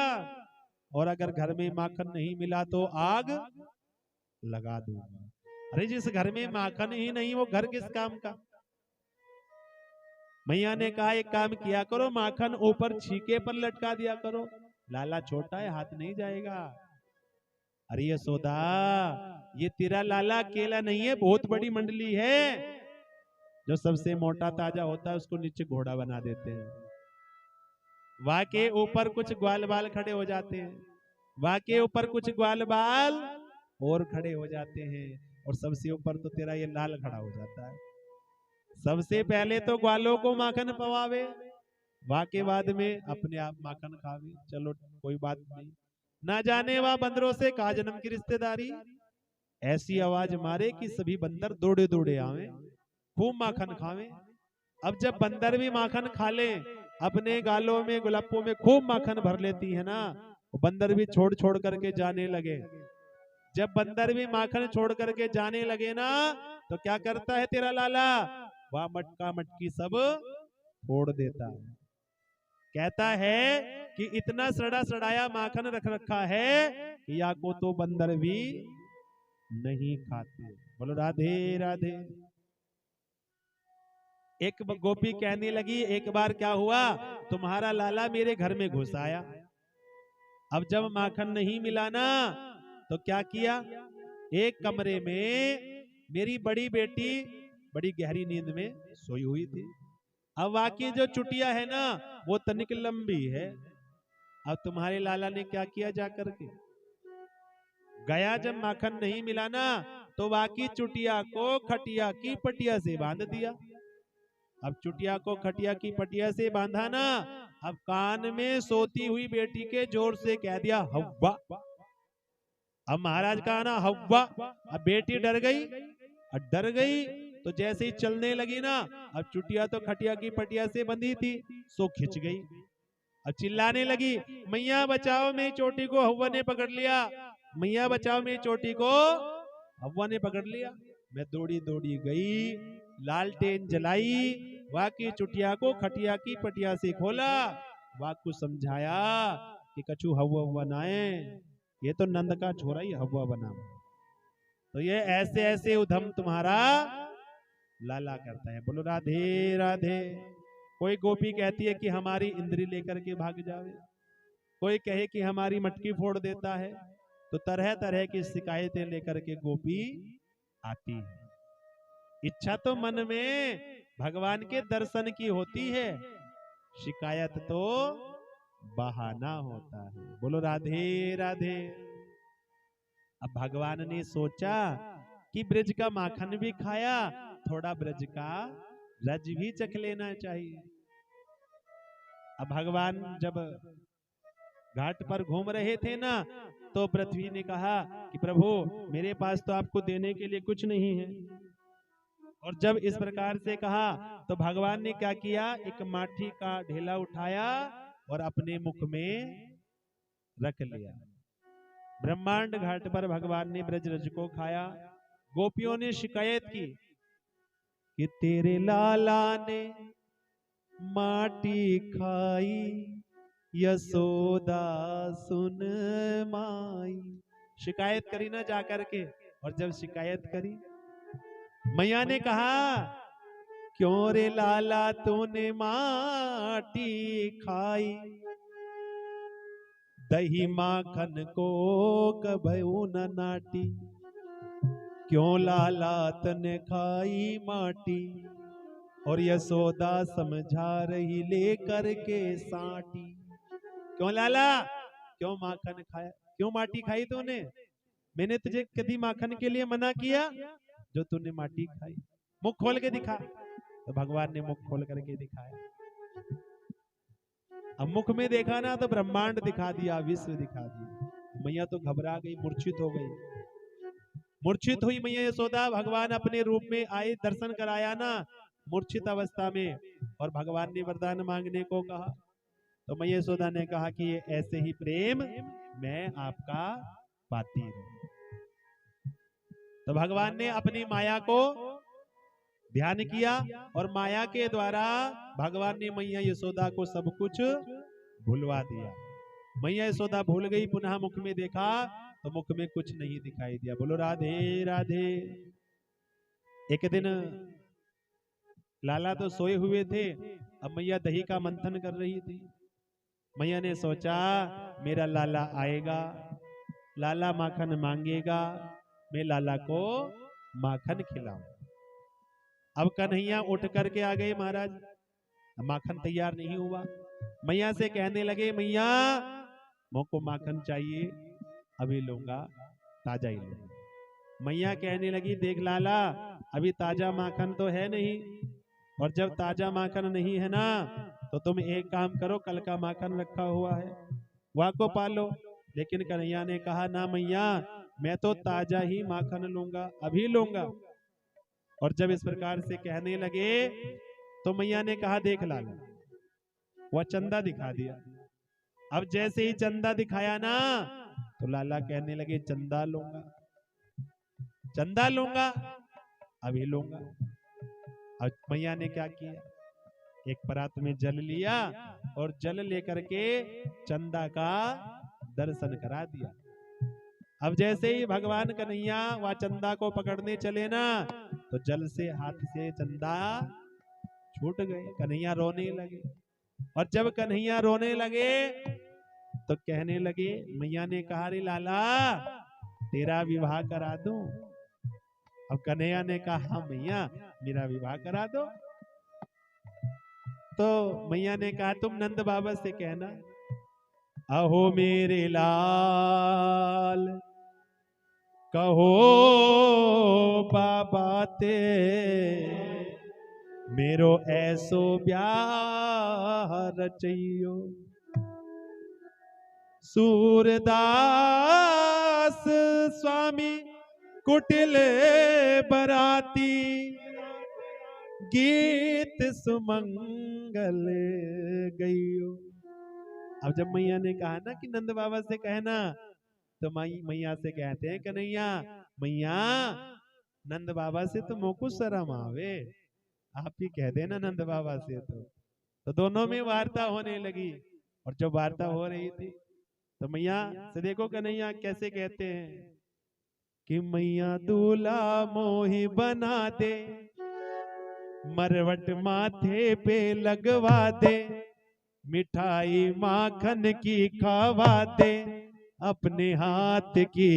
और अगर घर में माखन नहीं मिला तो आग लगा दूंगा। अरे जिस घर में माखन ही नहीं वो घर किस काम का। मैया ने कहा एक काम किया करो, माखन ऊपर छीके पर लटका दिया करो, लाला छोटा है हाथ नहीं जाएगा। अरे यशोदा ये तेरा लाला अकेला नहीं है, बहुत बड़ी मंडली है, जो सबसे मोटा ताजा होता है उसको नीचे घोड़ा बना देते हैं, वहां के ऊपर कुछ ग्वाल बाल खड़े हो जाते हैं, वहां के ऊपर कुछ ग्वाल बाल और खड़े हो जाते हैं, और सबसे ऊपर तो तेरा ये लाल खड़ा हो जाता है। सबसे पहले तो ग्वालों को माखन पवावे, वहां के बाद में अपने आप माखन खावे, चलो कोई बात नहीं, ना जाने वह बंदरों से कहा जन्म की रिश्तेदारी, ऐसी आवाज मारे कि सभी बंदर दौड़े दौड़े आवे, खूब माखन खावे। अब जब बंदर भी माखन खा ले, अपने गालों में गुलाबों में खूब माखन भर लेती है ना, बंदर भी छोड़ छोड़ करके जाने लगे। जब बंदर भी माखन छोड़ करके जाने लगे ना, तो क्या करता है तेरा लाला, वह मटका मटकी सब फोड़ देता है, कहता है कि इतना सड़ा सड़ाया माखन रख रखा है कि या को तो बंदर भी नहीं खाते। बोलो राधे राधे। एक गोपी कहने लगी एक बार क्या हुआ, तुम्हारा लाला मेरे घर में घुस आया, अब जब माखन नहीं मिला ना, तो क्या किया, एक कमरे में मेरी बड़ी बेटी बड़ी गहरी नींद में सोई हुई थी, अब वाकई जो चुटिया है ना वो तनिक लंबी है, अब तुम्हारे लाला ने क्या किया, जाकर के गया जब माखन नहीं मिला ना, तो वाकई चुटिया को खटिया की पटिया से बांध दिया। अब चुटिया को खटिया की पटिया से बांधा ना, अब कान में सोती हुई बेटी के जोर से कह दिया हव्वा। अब महाराज का ना हव्वा, अब बेटी डर गई, अब डर गई तो जैसे ही चलने लगी ना, अब चुटिया तो खटिया की पटिया से बंधी थी, सो खिंच गई, अब चिल्लाने लगी मैया बचाओ मेरी चोटी को हव्वा ने पकड़ लिया, मैया बचाओ मेरी चोटी को हव्वा ने पकड़ लिया। मैं दौड़ी दौड़ी गई, लालटेन जलाई, वाकई चुटिया को खटिया की पटिया से खोला, वाक को समझाया कि कछु हव्वा हव्वा नाए, ये तो नंद का छोरा ही हव्वा बना, तो ये ऐसे ऐसे उधम तुम्हारा लाला करता है। बोलो राधे राधे। कोई गोपी कहती है कि हमारी इंद्री लेकर के भाग जावे, कोई कहे कि हमारी मटकी फोड़ देता है, तो तरह तरह की शिकायतें लेकर के गोपी आती है। इच्छा तो मन में भगवान के दर्शन की होती है, शिकायत तो बहाना होता है। बोलो राधे राधे। अब भगवान ने सोचा कि ब्रज का माखन भी खाया, थोड़ा ब्रज का रज भी चख लेना चाहिए। अब भगवान जब घाट पर घूम रहे थे ना, तो पृथ्वी ने कहा कि प्रभु मेरे पास तो आपको देने के लिए कुछ नहीं है, और जब इस प्रकार से कहा तो भगवान ने क्या किया, एक माटी का ढेला उठाया और अपने मुख में रख लिया। ब्रह्मांड घाट पर भगवान ने ब्रज रज को खाया। गोपियों ने शिकायत की कि तेरे लाला ने माटी खाई, यशोदा सुन माई। शिकायत करी ना जाकर के, और जब शिकायत करी, मैया ने कहा क्यों रे लाला तूने माटी खाई, दही माखन को कभू न नाटी, क्यों लाला तने खाई माटी, और यशोदा समझा रही लेकर के साटी। क्यों लाला, क्यों माखन खाया, क्यों माटी खाई तूने? मैंने तुझे कभी माखन के लिए मना किया जो तूने माटी खाई? मुख खोल के दिखा। तो भगवान ने मुख खोल करके दिखाया। अब मुख में देखा ना तो ब्रह्मांड दिखा दिया, विश्व दिखा दिया। मैया तो घबरा गई, मूर्छित हो गई। मूर्छित हुई मैया यशोदा। भगवान अपने रूप में आए, दर्शन कराया ना मूर्छित अवस्था में, और भगवान ने वरदान मांगने को कहा। तो मैया यशोदा ने कहा कि ये ऐसे ही प्रेम मैं आपका पाती रहूं। तो भगवान ने अपनी माया को ध्यान किया, और माया के द्वारा भगवान ने मैया यशोदा को सब कुछ भूलवा दिया। मैया यशोदा भूल गई। पुनः मुख में देखा तो मुख में कुछ नहीं दिखाई दिया। बोलो राधे राधे। एक दिन लाला तो सोए हुए थे, अब मैया दही का मंथन कर रही थी। मैया ने सोचा मेरा लाला आएगा, लाला माखन मांगेगा, मैं लाला को माखन खिलाऊं। अब कन्हैया उठ करके आ गए महाराज, माखन तैयार नहीं हुआ। मैया से कहने लगे मैया मुझको माखन चाहिए, अभी लूंगा, ताजा ही लूंगा। मैया कहने लगी देख लाला अभी ताजा माखन तो है नहीं, और जब ताजा माखन नहीं है ना तो तुम एक काम करो, कल का माखन रखा हुआ है वह को पालो। लेकिन कन्हैया ने कहा ना मैया मैं तो ताजा ही माखन लूंगा, अभी लूंगा। और जब इस प्रकार से कहने लगे तो मैया ने कहा देख लाला, वह चंदा दिखा दिया। अब जैसे ही चंदा दिखाया ना तो लाला कहने लगे चंदा लूंगा, चंदा लूंगा, अभी लूंगा। अब मैया ने क्या किया, एक परात में जल लिया और जल लेकर के चंदा का दर्शन करा दिया। अब जैसे ही भगवान कन्हैया वह चंदा को पकड़ने चले ना तो जल से हाथ से चंदा छूट गए। कन्हैया रोने लगे, और जब कन्हैया रोने लगे तो कहने लगे, मैया ने कहा रे लाला तेरा विवाह करा दूं। अब कन्हैया ने कहा मैया मेरा विवाह करा दो। तो मैया ने कहा तुम नंद बाबा से कहना, अहो मेरे लाल कहो बाबा ते मेरो ऐसो ब्याह रचइयो। सूरदास स्वामी कुटिल बराती गीत सुमंगल गइयो। अब जब मैया ने कहा ना कि नंद बाबा से कहना, तो मैया से कहते हैं कन्हैया मैया नंद बाबा से तो मोको शर्म आवे, आप ही कह देना नंद बाबा से। तो दोनों में वार्ता होने लगी, और जब वार्ता हो रही थी तो मैया से देखो कन्हैया कैसे कहते हैं कि मैया दूल्हा मोही बना दे, मरवट माथे पे लगवा दे, मिठाई माखन की खावा दे, अपने हाथ की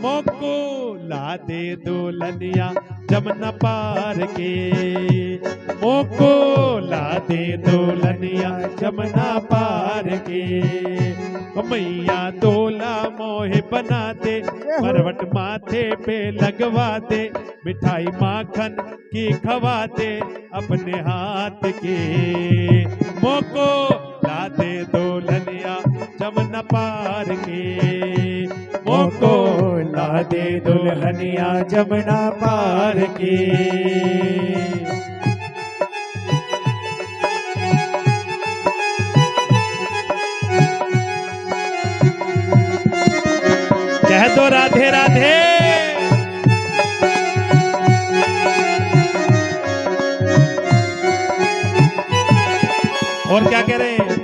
मोको ला दे दुल्हनिया जमुना पार के, मोको ला दे दुल्हनिया जमुना पार के। मैया दूल्हा मोहे बना दे, मरवट माथे पे लगवा दे, मिठाई माखन की खवा दे, अपने हाथ के मोको ला दे दुल्हनिया जमुना पार के, मोको ला दे दुल्हनिया जमुना पार के। कह दो राधे राधे। और क्या कह रहे हैं?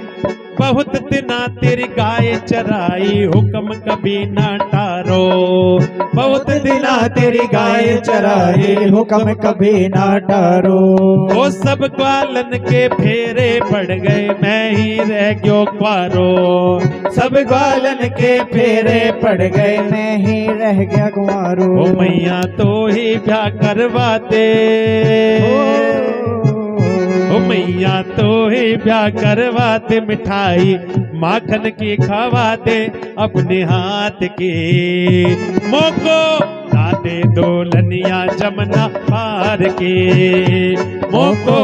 बहुत दिना तेरी गाय चराई, हुक्म कभी ना टारो। बहुत दिना तेरी गाय चराई, हुक्म कभी ना टारो। वो सब ग्वालन के फेरे पड़ गए, मैं ही रह गयो क्वारो। सब ग्वालन के फेरे पड़ गए, मैं ही रह गया कुंवारो। ओ मैया तो ही ब्याह करवा दे, ओ मैया तो ही ब्याह करवा दे, मिठाई माखन की खवा दे अपने हाथ की। मोको ला दे दुल्हनिया जमुना पार की, मोको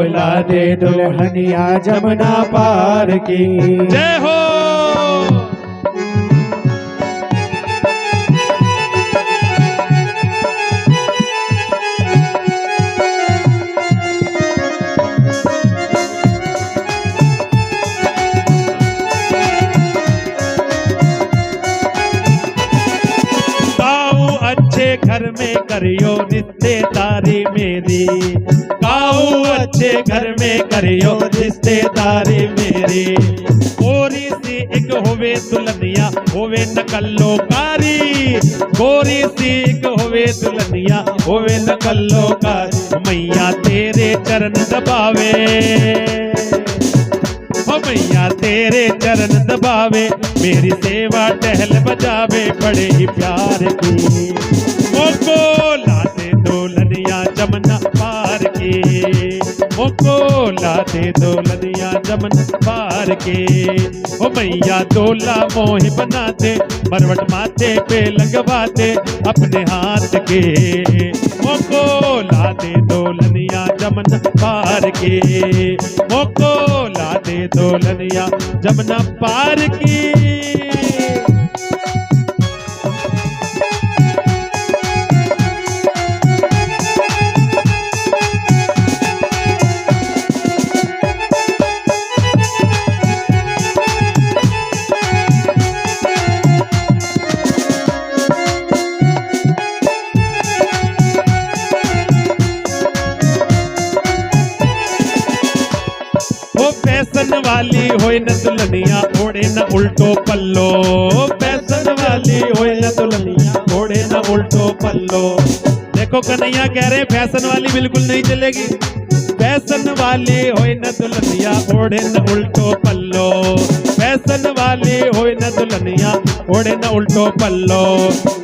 ला दे दुल्हनिया जमुना पार की। जय हो। घर में करियो रिश्तेदारी मेरी, काऊ अच्छे घर में करियो रिश्तेदारी मेरी। गोरी सी एक होवे दुल्हनिया, होवे नकल्लो कारी, गोरी सी एक होवे दुल्हनिया, होवे नकल्लो कारी। मैया तेरे चरण दबावे, ओ मैया तेरे चरण दबावे, मेरी सेवा टहल बजावे बड़े ही प्यार की। मोको ला दे दुल्हनिया जमुना पार की, मोको ला दे दुल्हनिया जमुना पार की। ओ मैया डोला मोह बना दे, मरवट माथे पे लगवा दे अपने हाथ के। मोको ला दे दुल्हनिया जमुना पार की, मोको ला दे दुल्हनिया जमुना पार की। फैशन वाली होए न दुल्हनिया, ओढ़े न उल्टो पल्लो। फैशन वाली होए न दुल्हनिया, ओढ़े न उल्टो पल्लो। देखो कन्हैया कह रहे फैशन वाली बिल्कुल नहीं चलेगी। फैशन वाली होए न दुल्हनिया, ओढ़े न उल्टो पल्लो। फैशन वाली होए न दुल्हनिया, ओढ़े न उल्टो पल्लो।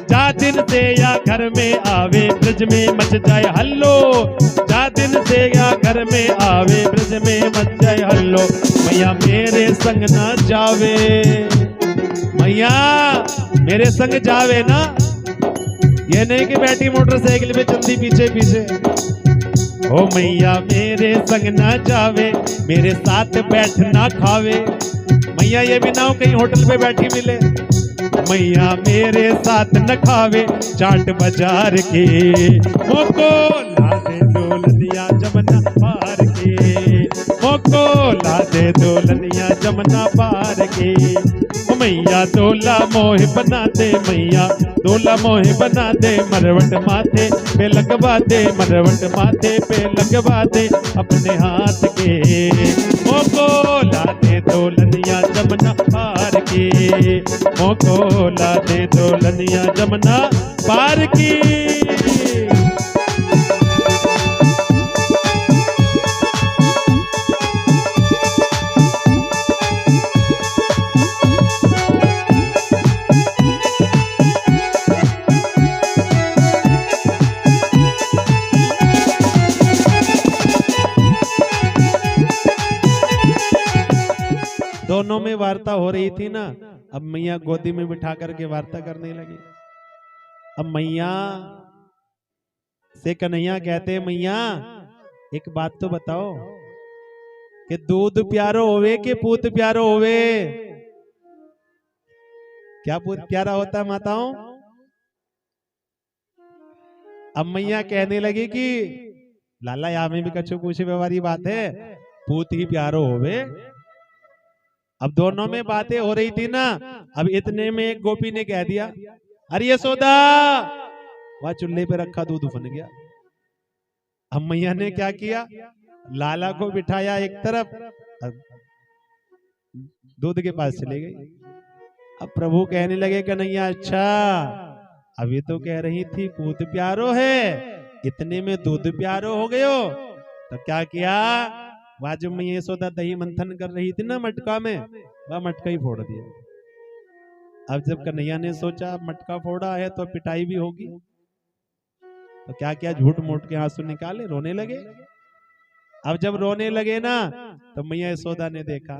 जा दिन से या घर में आवे, ब्रज में मच जाए हल्लो। जा दिन से या घर में आवे, ब्रज में मच जाए हल्लो। मैया मेरे संग ना जावे, मैया मेरे संग जावे ना, ये नहीं कि बैठी मोटरसाइकिल पे चलती पीछे पीछे। ओ मैया मेरे संग ना जावे, मेरे साथ बैठ ना खावे। मैया ये भी ना हो कहीं होटल पे बैठी मिले। मैया मेरे साथ न खावे चाट बाजार के। मोको ला दे दुल्हनिया जमुना पार के, मोको ला दे दुल्हनिया जमुना पार के। मैया डोला मोह बना दे, मैया डोला मोह बना दे, मरवट माथे पे लगवा दे, मरवट माथे पे लगवा दे अपने हाथ के। मोको ला दे दुल्हनिया जमुना पार की, मोको ला दे दुल्हनिया जमुना पार की। दोनों में वार्ता हो रही थी ना। अब मैया गोदी में बिठा करके वार्ता करने लगी। अब मैया से कन्हैया कहते मैया एक बात तो बताओ कि दूध प्यारो होवे कि पूत प्यारो होवे? क्या पूत प्यारा होता है माताओं? अब मैया कहने लगी कि लाला यहाँ में भी कछु पूछे व्यवहारी बात है, पूत ही प्यारो होवे। अब दोनों में बातें हो रही थी ना। अब इतने में एक गोपी ने कह दिया, अरे यशोदा, वह चूल्हे पे रखा दूध उफन गया। अब मैया ने क्या किया, लाला को बिठाया एक तरफ अब दूध के पास चले गई। अब प्रभु कहने लगे कन्हैया अच्छा, अभी तो कह रही थी पूत प्यारो है, इतने में दूध प्यारो हो गयो। तो क्या किया, वहां जब मैं यशोदा दही मंथन कर रही थी ना मटका में, वह मटका ही फोड़ दिया। अब जब कन्हैया ने सोचा मटका फोड़ा है तो पिटाई भी होगी, तो क्या किया, झूठ मूठ के आंसू निकाले, रोने लगे। अब जब रोने लगे ना तो मैया यशोदा ने देखा,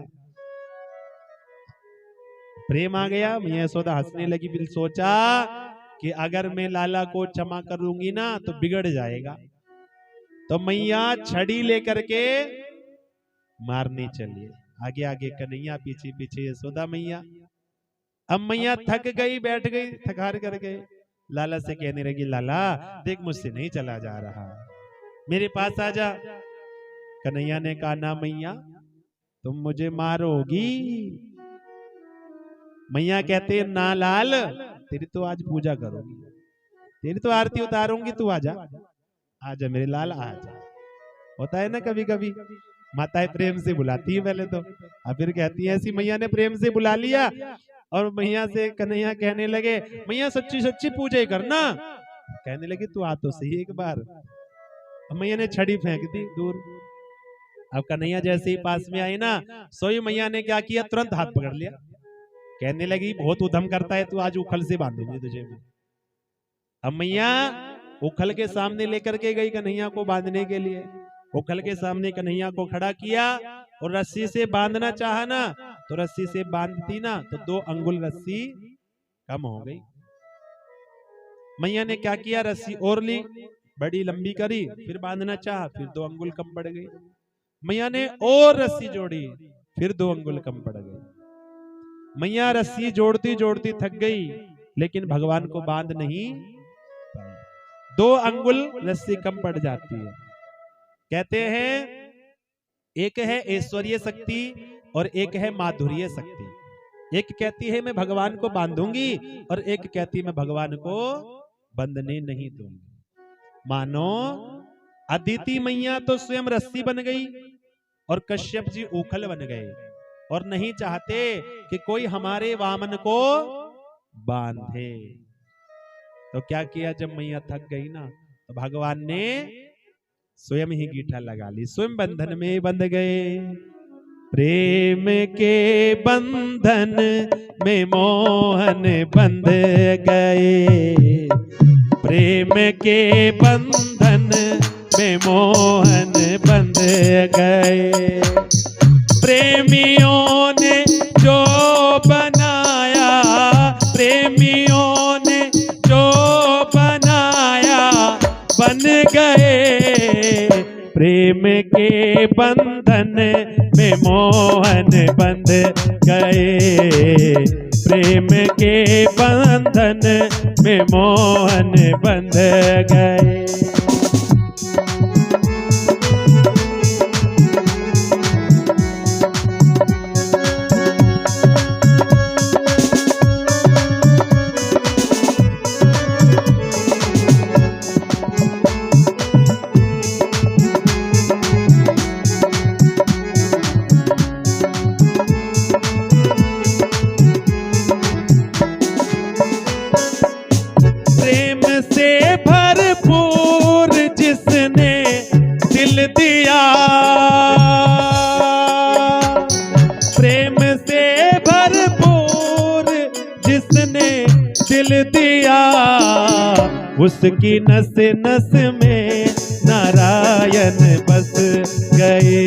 प्रेम आ गया। मैया यशोदा हंसने लगी, फिर सोचा कि अगर मैं लाला को क्षमा करूंगी ना तो बिगड़ जाएगा। तो मैया छड़ी लेकर के मारने चलिए, आगे आगे कन्हैया, पीछे पीछे यशोदा मैया। अब मैया थक गई, बैठ गई, थकार कर गए। लाला से कहने लगी, लाला देख मुझसे नहीं चला जा रहा, मेरे पास आ जा। कन्हैया ने कहा, ना मैया तुम मुझे मारोगी। मैया कहते, ना लाल तेरी तो आज पूजा करूंगी, तेरी तो आरती उतारूंगी, तू आजा, आजा मेरे लाल आजा। होता है ना कभी कभी माताएं प्रेम से बुलाती है पहले तो, अब फिर कहती है, ऐसी मैया ने प्रेम से बुला लिया। और मैया से कन्हैया कहने लगे, मैया सच्ची सच्ची पूजा ही करना। कहने लगी, तू आ तो सही एक बार। अब मैया ने छड़ी फेंक दी दूर। अब कन्हैया जैसे ही पास में आई ना, सोई मैया ने क्या किया, तुरंत हाथ पकड़ लिया। कहने लगी, बहुत उधम करता है तू, आज उखल से बांधूंगी तुझे मैं। अब मैया उखल के सामने लेकर के गई कन्हैया को बांधने के लिए। उखल के सामने कन्हैया को खड़ा किया और रस्सी से बांधना चाहा ना, तो रस्सी से बांधती ना तो 2 अंगुल रस्सी कम हो गई। मैया ने क्या किया, रस्सी और ली, बड़ी लंबी करी, फिर बांधना चाहा, फिर 2 अंगुल कम पड़ गई। मैया ने और रस्सी जोड़ी, फिर 2 अंगुल कम पड़ गई। मैया रस्सी जोड़ती जोड़ती थक गई, लेकिन भगवान को बांध नहीं पाई। 2 अंगुल रस्सी कम पड़ जाती है। कहते हैं एक है ऐश्वर्य शक्ति और एक है माधुर्य शक्ति। एक कहती है मैं भगवान को बांधूंगी और एक कहती है मैं भगवान को बंधने नहीं दूंगी। मानो अदिति मैया तो स्वयं रस्सी बन गई और कश्यप जी उखल बन गए, और नहीं चाहते कि कोई हमारे वामन को बांधे। तो क्या किया, जब मैया थक गई ना तो भगवान ने स्वयं ही गीठा लगा ली, स्वयं बंधन में बंध गए। प्रेम के बंधन में मोहन बंध गए, प्रेम के बंधन में मोहन बंध गए। प्रेमियों ने जो बनाया, प्रेमियों ने जो बनाया बन गए। प्रेम के बंधन में मोहन बंध गए, प्रेम के बंधन में मोहन बंध गए। दिया प्रेम से भरपूर जिसने दिल दिया, उसकी नस नस में नारायण बस गए,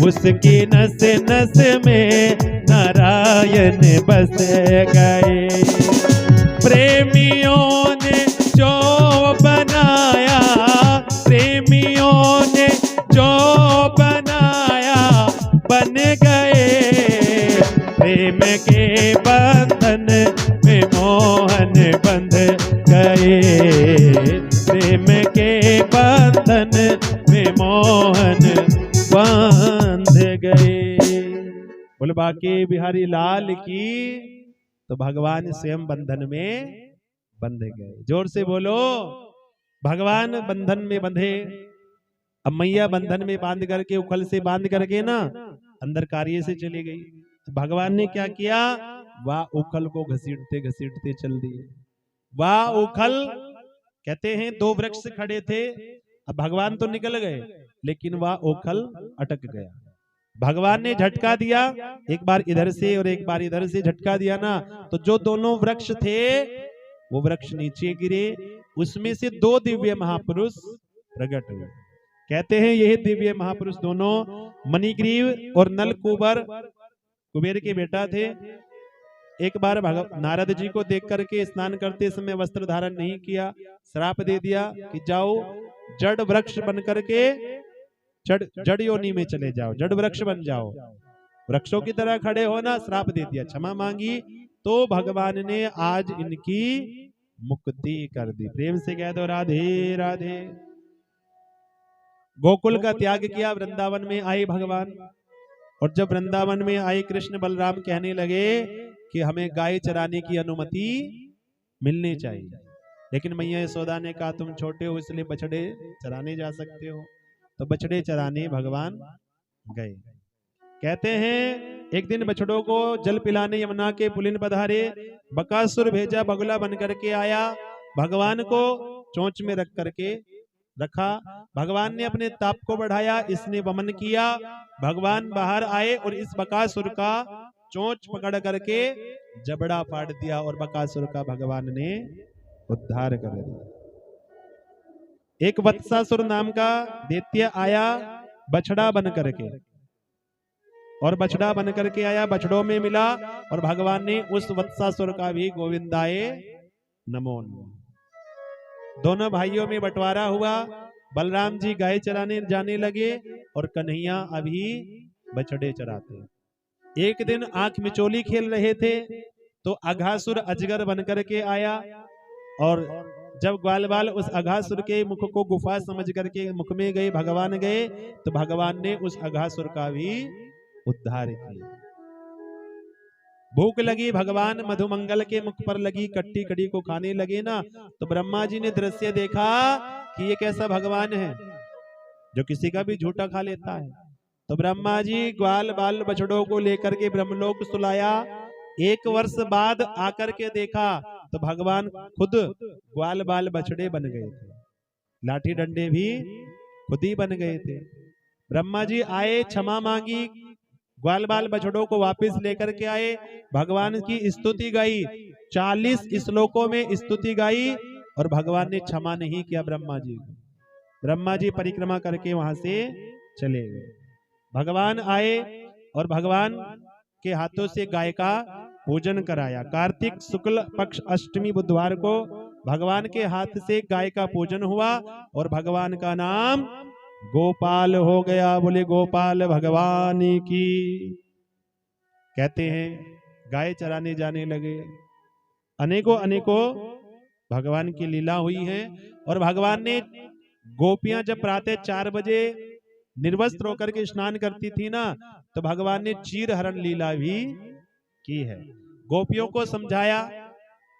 उसकी नस नस में नारायण बस गए। प्रेमियों ने जो बनाया, प्रेमियों ने जो बनाया बन गए। प्रेम के बंधन में मोहन बंध गए, प्रेम के बंधन में मोहन बंध गए। बोले बाके बिहारी लाल की। तो भगवान स्वयं बंधन में बंध गए। जोर से बोलो, भगवान बंधन में बंधे अब मैया बंधन में बांध करके, उखल से बांध करके ना अंदर कार्य से चली गई। तो भगवान ने क्या किया, वह उखल को घसीटते घसीटते चल दिए। वह उखल, कहते हैं दो वृक्ष खड़े थे, अब भगवान तो निकल गए लेकिन वह ओखल अटक गया। भगवान ने झटका दिया, एक बार इधर से और एक बार इधर से झटका दिया ना, तो जो दोनों वृक्ष थे वो वृक्ष नीचे गिरे। उसमें से दो दिव्य महापुरुष प्रकट हुए। कहते हैं यही दिव्य महापुरुष दोनों मणिग्रीव और नलकूबर, कुबेर के बेटा थे। एक बार नारद जी को देख करके स्नान करते समय वस्त्र धारण नहीं किया, श्राप दे दिया कि जाओ जड़ वृक्ष बन करके जड़ योनि में चले जाओ, जड़ वृक्ष बन जाओ, वृक्षों की तरह खड़े होना, श्राप दे दिया। क्षमा मांगी तो भगवान ने आज इनकी मुक्ति कर दी। प्रेम से कह दो राधे राधे। गोकुल का त्याग किया, वृंदावन में आए भगवान, और जब वृंदावन में आए कृष्ण बलराम कहने लगे कि हमें गाय चराने की अनुमति मिलनी चाहिए, लेकिन मैया यशोदा ने कहा तुम छोटे हो इसलिए बछड़े चराने जा सकते हो, तो बछड़े चराने भगवान गए। कहते हैं एक दिन बछड़ों को जल पिलाने यमुना के पुलिन पधारे, बकासुर भेजा, बगुला बन करके आया, भगवान को चोंच में रख करके रखा। भगवान ने अपने ताप को बढ़ाया, इसने वमन किया। भगवान बाहर आए और इस बकासुर का चोंच पकड़ करके जबड़ा फाड़ दिया और बकासुर का भगवान ने उद्धार कर दिया। एक वत्सासुर नाम का दैत्य आया बछड़ा बन करके, और बछड़ा बन करके आया, बछड़ों में मिला, और भगवान ने उस वत्सासुर का भी गोविंदाए नमो नमः। दोनों भाइयों में बंटवारा हुआ। बलराम जी गाय चराने जाने लगे और कन्हैया अभी बछड़े चराते। एक दिन आंख मिचोली खेल रहे थे तो अघासुर अजगर बन करके आया, और जब ग्वाल बाल उस अघासुर के मुख को गुफा समझ करके मुख में गए, भगवान गए, तो भगवान ने उस अघासुर का भी उद्धार किया। भूख लगी, भगवान मधुमंगल के मुख पर लगी कट्टी कड़ी को खाने लगे ना, तो ब्रह्मा जी ने दृश्य देखा कि ये कैसा भगवान है जो किसी का भी झूठा खा लेता है। तो ब्रह्मा जी ग्वाल बाल बछड़ों को लेकर के ब्रह्मलोक सुलाया। 1 वर्ष बाद आकर के देखा तो भगवान खुद ग्वाल बाल बछड़े बन गए थे, लाठी डंडे भी खुद ही बन गए थे। ब्रह्मा जी आए, क्षमा मांगी, ग्वाल बाल बछड़ों को वापस लेकर के आए, भगवान की स्तुति गाई, 40 श्लोकों में स्तुति गाई, और भगवान ने क्षमा नहीं किया ब्रह्मा जी को। ब्रह्मा जी परिक्रमा करके वहां से चले गए। भगवान आए और भगवान के हाथों से गाय का पूजन कराया। कार्तिक शुक्ल पक्ष अष्टमी बुधवार को भगवान के हाथ से गाय का पूजन हुआ और भगवान का नाम गोपाल हो गया। बोले गोपाल भगवान की। कहते हैं गाय चराने जाने लगे, अनेकों अनेकों भगवान की लीला हुई है। और भगवान ने गोपियां जब प्रातः 4 बजे निर्वस्त्र होकर के स्नान करती थी ना, तो भगवान ने चीर हरण लीला भी की है। गोपियों को समझाया।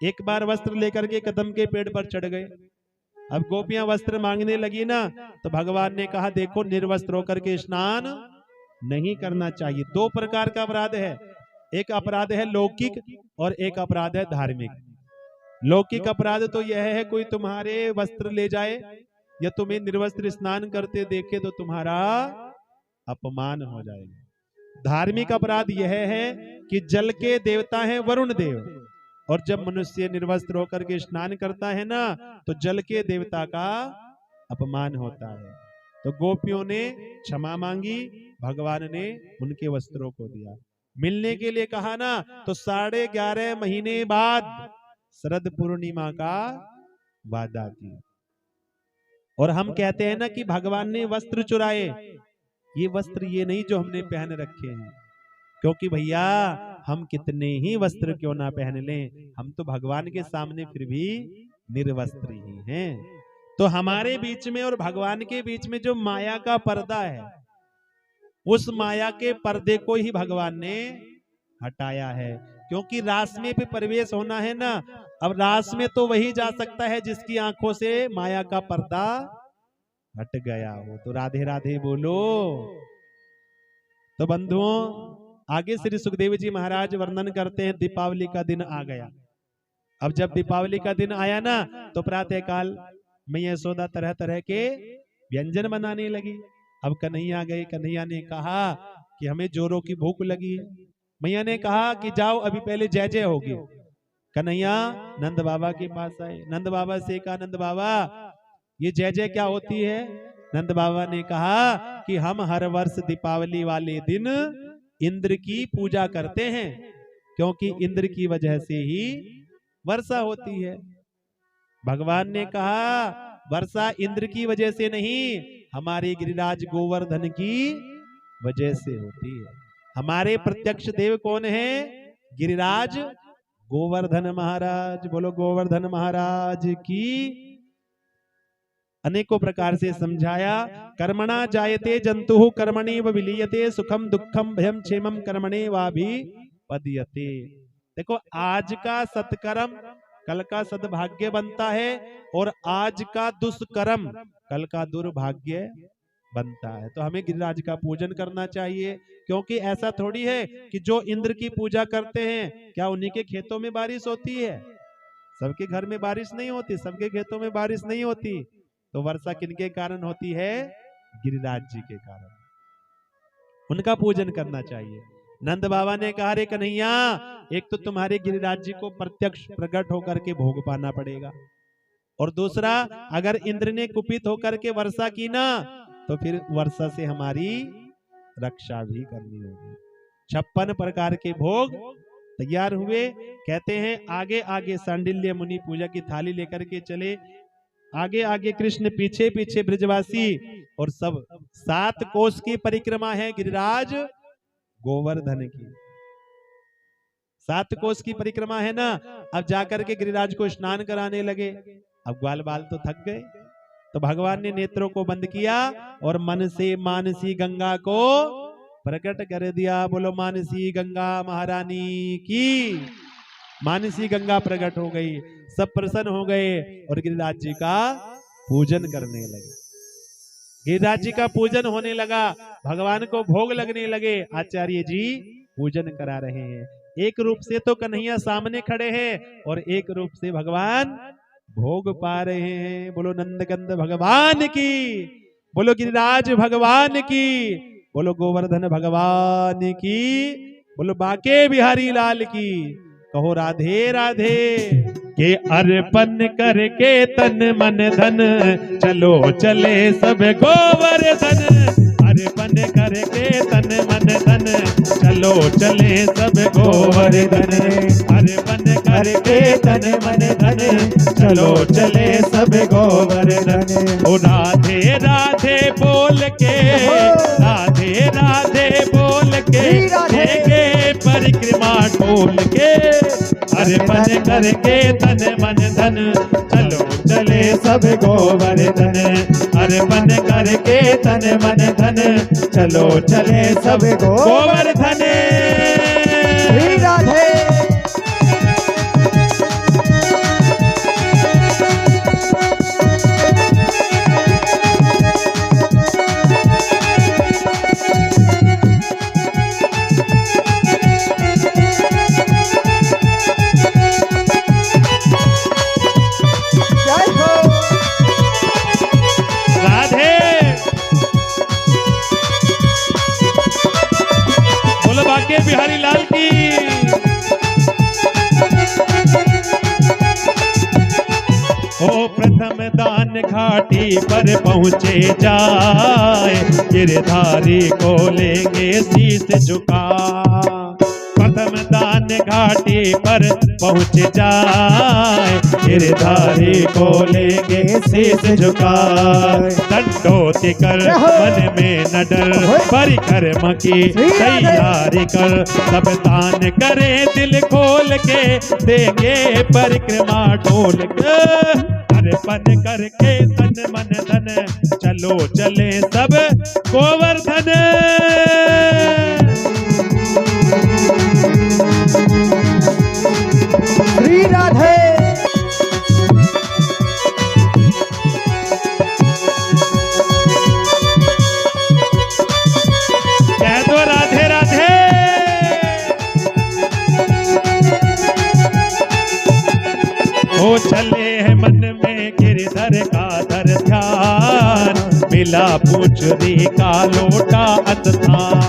एक बार वस्त्र लेकर के कदम के पेड़ पर चढ़ गए। अब गोपियां वस्त्र मांगने लगी ना, तो भगवान ने कहा देखो निर्वस्त्र होकर के स्नान नहीं करना चाहिए। 2 प्रकार का अपराध है, एक अपराध है लौकिक और एक अपराध है धार्मिक। लौकिक अपराध तो यह है कोई तुम्हारे वस्त्र ले जाए या तुम्हें निर्वस्त्र स्नान करते देखे तो तुम्हारा अपमान हो जाएगा। धार्मिक अपराध यह है कि जल के देवता हैं वरुण देव, और जब मनुष्य निर्वस्त्र होकर के स्नान करता है ना, तो जल के देवता का अपमान होता है। तो गोपियों ने क्षमा मांगी, भगवान ने उनके वस्त्रों को दिया। मिलने के लिए कहा ना, तो 11.5 महीने बाद शरद पूर्णिमा का वादा किया। और हम कहते हैं ना कि भगवान ने वस्त्र चुराए। ये वस्त्र ये नहीं जो हमने पहन रखे हैं, क्योंकि भैया हम कितने ही वस्त्र क्यों ना पहन लें, हम तो भगवान के सामने फिर भी निर्वस्त्र ही हैं। तो हमारे बीच में और भगवान के बीच में जो माया का पर्दा है, उस माया के पर्दे को ही भगवान ने हटाया है। क्योंकि रास में भी प्रवेश होना है ना, अब रास में तो वही जा सकता है जिसकी आंखों से माया का पर्दा हट गया हो तो राधे राधे बोलो। तो बंधुओं आगे श्री सुखदेव जी महाराज वर्णन करते हैं, दीपावली का दिन आ गया। अब जब दीपावली का दिन आया ना तो प्रातः काल मैया यशोदा तरह तरह के व्यंजन बनाने लगी। अब कन्हैया गए, कन्हैया ने कहा कि हमें जोरों की भूख लगी है। मैया ने कहा कि जाओ अभी पहले जय जय होगी। कन्हैया नंद बाबा के पास आए, नंद बाबा से कहा नंद बाबा ये जय जय क्या होती है। नंद बाबा ने कहा कि हम हर वर्ष दीपावली वाले दिन इंद्र की पूजा करते हैं, क्योंकि इंद्र की वजह से ही वर्षा होती है। भगवान ने कहा वर्षा इंद्र की वजह से नहीं, हमारे गिरिराज गोवर्धन की वजह से होती है। हमारे प्रत्यक्ष देव कौन है? गिरिराज गोवर्धन महाराज। बोलो गोवर्धन महाराज की। अनेकों प्रकार से समझाया। कर्मणा जायते जंतु कर्मणि विलीयते, सुखम दुखम भयम क्षेमम कर्मणे वाभि पद्यते। देखो आज का सत्कर्म कल का सद्भाग्य बनता है, और आज का दुष्कर्म कल का दुर्भाग्य बनता है। तो हमें गिरिराज का पूजन करना चाहिए, क्योंकि ऐसा थोड़ी है कि जो इंद्र की पूजा करते हैं क्या उन्हीं के खेतों में बारिश होती है? सबके घर में बारिश नहीं होती, सबके खेतों में बारिश नहीं होती। तो वर्षा किनके कारण होती है? गिरिराज जी के कारण। उनका पूजन करना चाहिए। नंद बाबा ने कहा रे कन्हैया, एक तो तुम्हारे गिरिराज जी को प्रत्यक्ष प्रकट होकर के भोग पाना पड़ेगा, और दूसरा अगर इंद्र ने कुपित होकर के वर्षा की ना तो फिर वर्षा से हमारी रक्षा भी करनी होगी। 56 प्रकार के भोग तैयार हुए। कहते हैं आगे आगे सांडिल्य मुनि पूजा की थाली लेकर के चले, आगे आगे कृष्ण, पीछे पीछे ब्रजवासी, और सब 7 कोस की परिक्रमा है गिरिराज गोवर्धन की। 7 कोस की परिक्रमा है ना। अब जाकर के गिरिराज को स्नान कराने लगे। अब ग्वाल बाल तो थक गए, तो भगवान ने नेत्रों को बंद किया और मन से मानसी गंगा को प्रकट कर दिया। बोलो मानसी गंगा महारानी की। मानसी गंगा प्रकट हो गई, सब प्रसन्न हो गए और गिरिराज जी का पूजन करने लगे। गिरिराज जी का पूजन होने लगा, भगवान को भोग लगने लगे। आचार्य जी पूजन करा रहे हैं। एक रूप से तो कन्हैया सामने खड़े हैं और एक रूप से भगवान भोग पा रहे हैं। बोलो नंदकंद भगवान की, बोलो गिरिराज भगवान की, बोलो गोवर्धन भगवान की, बोलो बाके बिहारी लाल की। कहो राधे राधे। के अर्पण करके तन मन धन, चलो चले सब गोवर्धन। अर्पण करके तन मन धन, चलो चले सब गोवर्धन। अर्पण करके तन मन धन, चलो चले सब गोवर्धन। ओ राधे राधे बोल के, राधे राधे बोल के, देंगे परिक्रमा ढोल के। अर्पण करके तन मन धन, चलो चले सब गोवर्धन। अर्पण करके तन मन धन, चलो चले सब गोवर्धन। श्री राधे। बिहारी लाल की। ओ प्रथम दान घाटी पर पहुँचे जाए, गिरधारी को लेंगे शीश झुका। प्रथम दान घाटी पर पहुँच जाए, गिरधारी को लेंगे शीश झुकाए। दंडोति कर मन में न डर, परिक्रमा की तैयारी कर। सब दान करे दिल खोल के, देंगे परिक्रमा ढोल के। अर्पण करके तन मन धन, चलो चले सब गोवर्धन। श्री राधे। मिला पूछरी का लोटा अस्थान,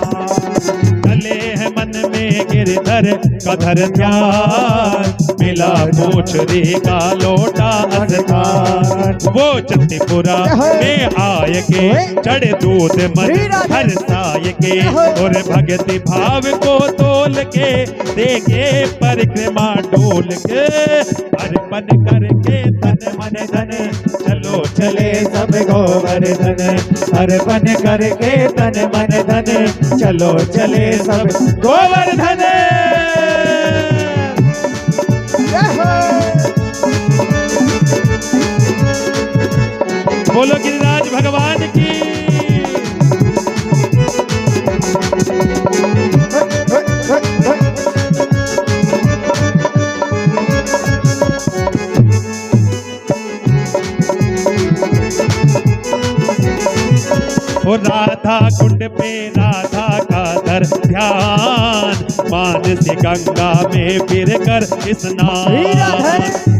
चले है मन में गिरधर कधर ध्यान, मिला पूछरी का लोटा अस्थान। वो जतिपुरा में आय के चढ़ दूध मन हर साय के, और भक्ति भाव को तोल के देखे परिक्रमा डोल के, अर्पण करके तन मन धन चलो चले सब गोवर्धन, अर्पण करके तन मन धन चलो चले सब गोवर्धन। बोलो गिरिराज भगवान की। और राधा कुंड पे राधा का धर ध्यान, मानस गंगा में फिर कर स्नान,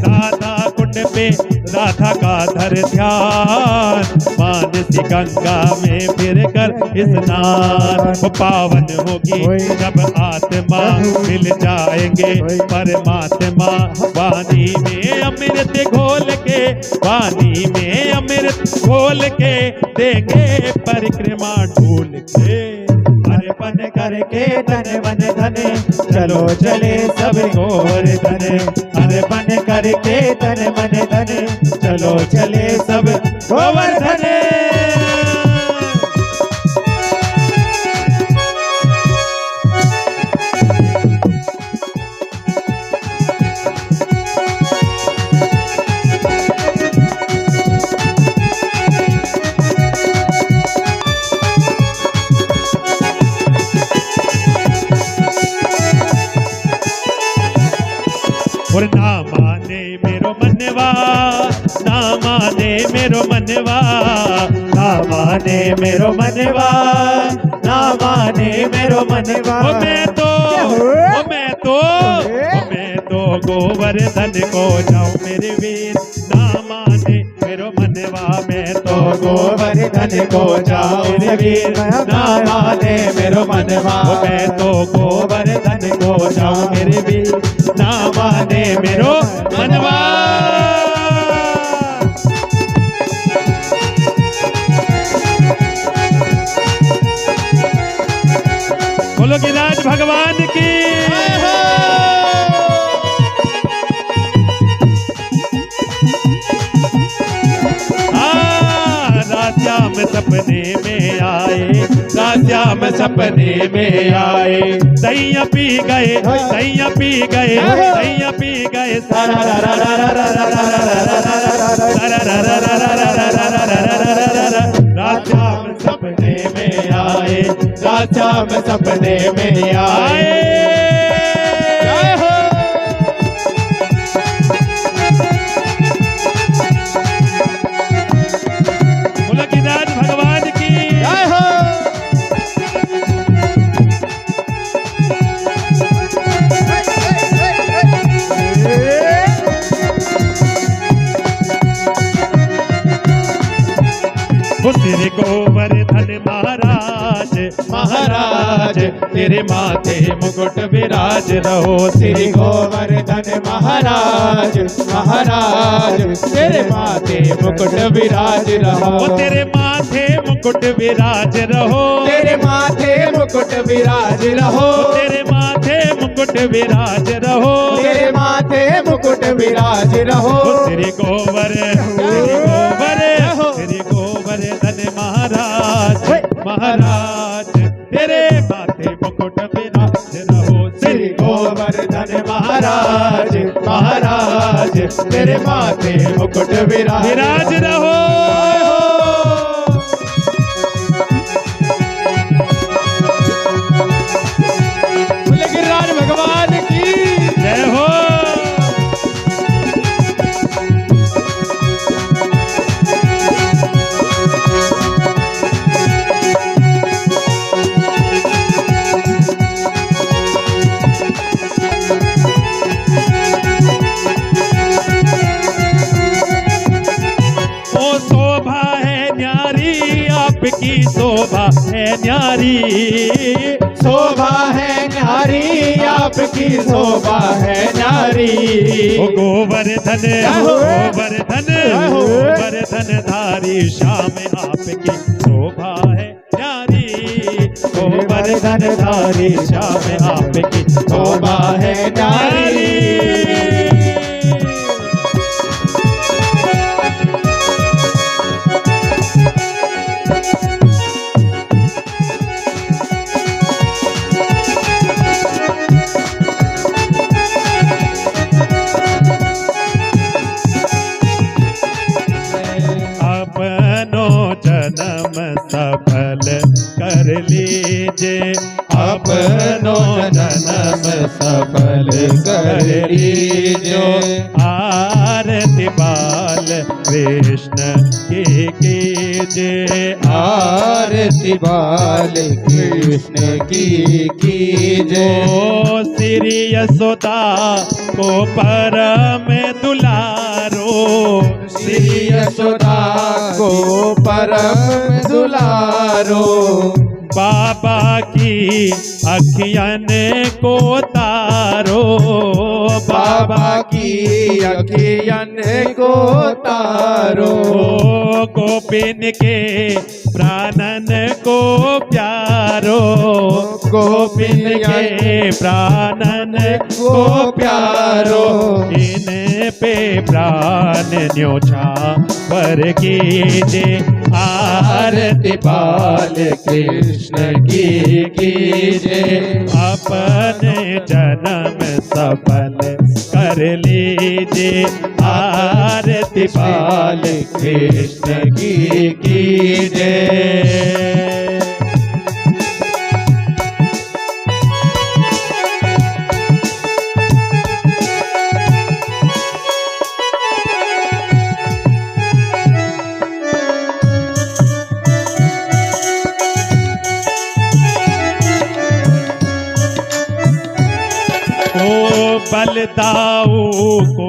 राधा कुंड पे राधा का धर ध्यान, मानस गंगा में फिर कर स्नान। पावन होगी जब आत्मा मिल जाएंगे परमात्मा, वाणी में अमृत घोल के, वाणी में अमृत घोल के देंगे परिक्रमा ढोल के, अर्पण करके तन मन धन चलो चले सब गोवर्धन, अर्पण करके तन मन धन चलो चले सब गोवर्धन। और ना माने मेरो मनवा, ना माने मेरो मनवा, ना माने मेरो मनवा, ना माने मेरो मनवा। मैं तो गोवर्धन को जाऊं मेरे वीर, ना माने मेरो मनवा, मैं तो गोवर्धन को जाऊं मेरे वीर, ना माने मेरो मनवा, मैं तो गोवर्धन को जाऊं मेरे वीर, ना माने मेरो मनवा। बोलो गिरिराज भगवान की। राश्याम सपने में आए, राश्याम सपने में आए, सैया पी गए, सैया पी गए, सैया पी गए, राश्याम सपने में आए, राश्याम सपने में आए। श्री गोवर्धन महाराज, महाराज तेरे माथे मुकुट विराज रहो, श्री गोवर्धन महाराज, महाराज तेरे माथे मुकुट विराज रहो, तेरे माथे मुकुट विराज रहो, तेरे माथे मुकुट विराज रहो, तेरे माथे मुकुट विराज रहो, तेरे माथे मुकुट विराज रहो, श्री गोवर्धन महाराज, महाराज तेरे माथे मुकुट विराज रहो, श्री गोवर्धन महाराज, महाराज तेरे माथे मुकुट विराज रहो। गिरिराज भगवान की जय हो। शोभा है न्यारी, शोभा है न्यारी, आपकी शोभा है न्यारी। ओ गोवर्धन गोवर्धन गोवर्धन धारी श्याम आपकी शोभा है न्यारी, गोवर्धन धारी श्याम आपकी शोभा है न्यारी। अपनो जन्म सफल कर लीजिए, अपनो जन्म सफल कर लीजिए। आरती बाल कृष्ण की कीजिए, आरती बाल कृष्ण की कीजिए। ओ श्री यशोदा को परम दुलारो, श्री यशोदा को परम दुलारो। बाबा की अखियन को तारो, बाबा की अखियन को तारो। गोपिन के प्राणन को प्यारो, गोपिन के प्राणन को प्यारो। इन पे प्राण न्योछावर कीजिए, आरती बाल कृष्ण की कीजिए। अपने जन्म सफल कर लीजिए, आरती बाल कृष्ण की कीजिए। ओ बलदाऊ को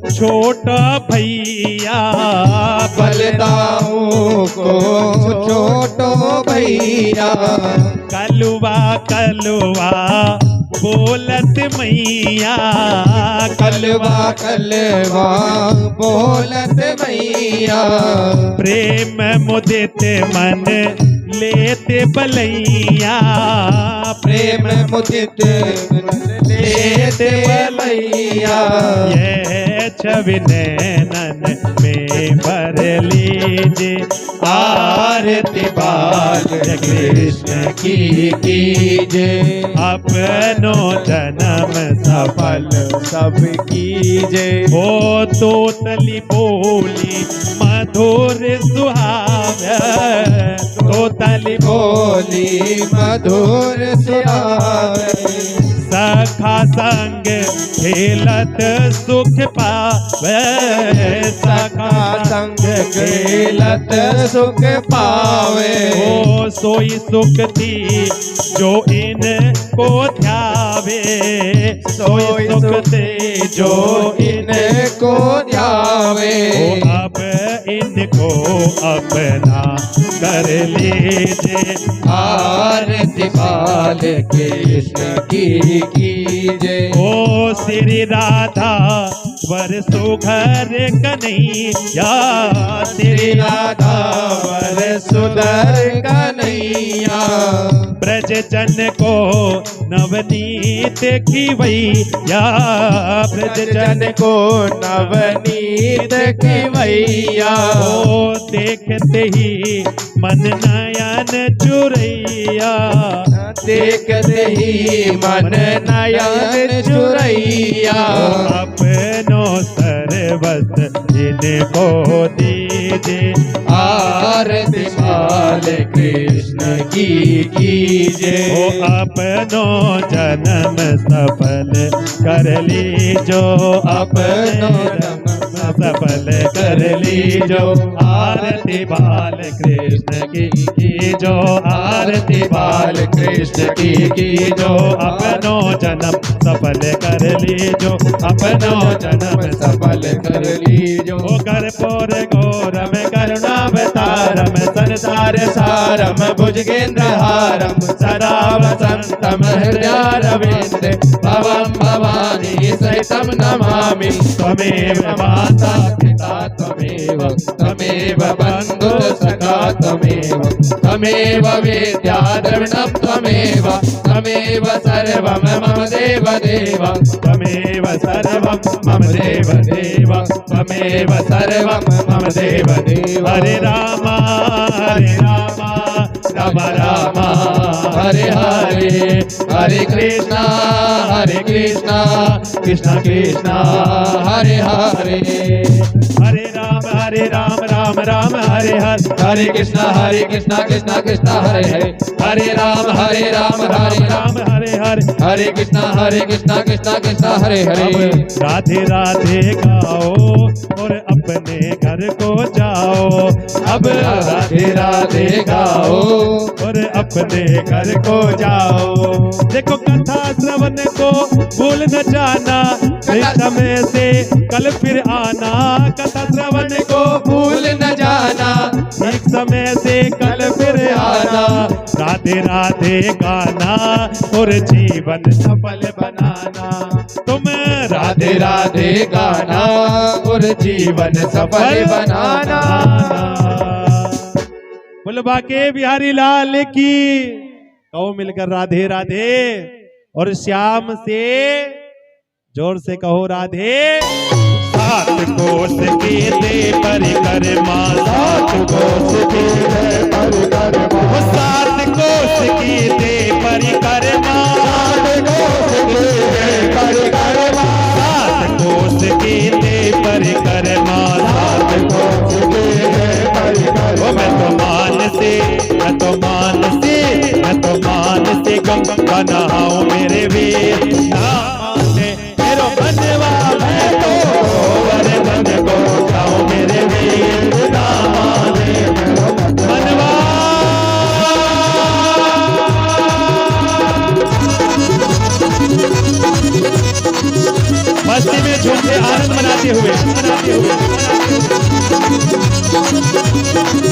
छोटा भैया, बलदाऊ को छोटो भैया। कलवा कलवा बोलत मैया, कलवा कलवा बोलत मैया। प्रेम मुदित मन लेते बलैया, प्रेम मुदित लेते बलैया। ये छवि नैनन में भर लीजिए, आरती बाल कृष्ण की कीजिए। अपनो जन्म सफल सब कीजिए। ओ तोतली बोली मधुर सुहावे, तोतली बोली मधुर सुहावे। सखा संग खेलत सुख पावे, सखा संग खेलत सुख पावे। ओ सोई सुख थी जो इन को ध्यावे, सोई सुख थी जो इनको ध्यावे। ओ अब इनको अपना कर लीजिए, आरती बाल कृष्ण की कीजिए। ओ श्री राधा वर सुघर कन्हैया, श्री राधा वर सुधर कन्हैया। ब्रज जन को नवनीत खिवैया, ब्रज जन को नवनीत खिवैया। ओ देखते ही मन नयन चुरैया, देखते ही मन नयन चुरैया। अपनो सर्वस्व इनको दीजिए, आरती बाल कृष्ण की कीजिए। ओ अपनो जन्म सफल कर लीजो, अपनो जन्म सफल कर लीजो, आरती बाल कृष्ण की जो, आरती बाल कृष्ण की जो, अपनो जन्म सफल कर लीजो, अपनो जन्म सफल कर लीजो। कर्पूर गौरम करुणावतारम संसार सारम भुजगेन्द्रहारम सदा वसंतम हृदयारविंदे भवं भवानी सहितं नमामि। त्वमेव माता पिता त्वमेव, त्वमेव बन्धुः सखा त्वमेव, त्वमेव विद्या द्रविणं त्वमेव, त्वमेव सर्वं मम देव देव, त्वमेव सर्वं मम देव देव, त्वमेव सर्वं मम देव देव। हरे राम राम राम हरे हरे, हरे कृष्णा कृष्णा कृष्णा हरे हरे, हरे राम राम राम हरे हरे, हरे कृष्णा कृष्णा कृष्णा हरे हरे, हरे राम राम हरे हरे, हरे कृष्णा कृष्णा हरे हरे। राधे राधे गाओ और अपने घर को जाओ, अब राधे राधे गाओ और अपने घर को जाओ। देखो कथा श्रवण को भूल न जाना, इस समय से कल फिर आना, कथा श्रवण को भूल न जाना, एक समय से कल फिर आना। राधे राधे गाना और जीवन सफल बनाना, तुम राधे राधे गाना और जीवन सफल बनाना। बोल बाके बिहारी लाल की, कहो मिलकर राधे राधे, और श्याम से जोर से कहो राधे। सात कोस के दे परिक्रमा, सात कोस के दे परिक्रमा, सात कोस के दे परिक्रमा, सात कोस के दे परिक्रमा, सात कोस के दे परिक्रमा। मैं तो मान से गंगा नहाऊं मेरे वीर, मेरो बनवा मैं तो वर बन को जाऊं मेरे वीर, बनवा। मस्ती में झूम के आनंद मनाते हुए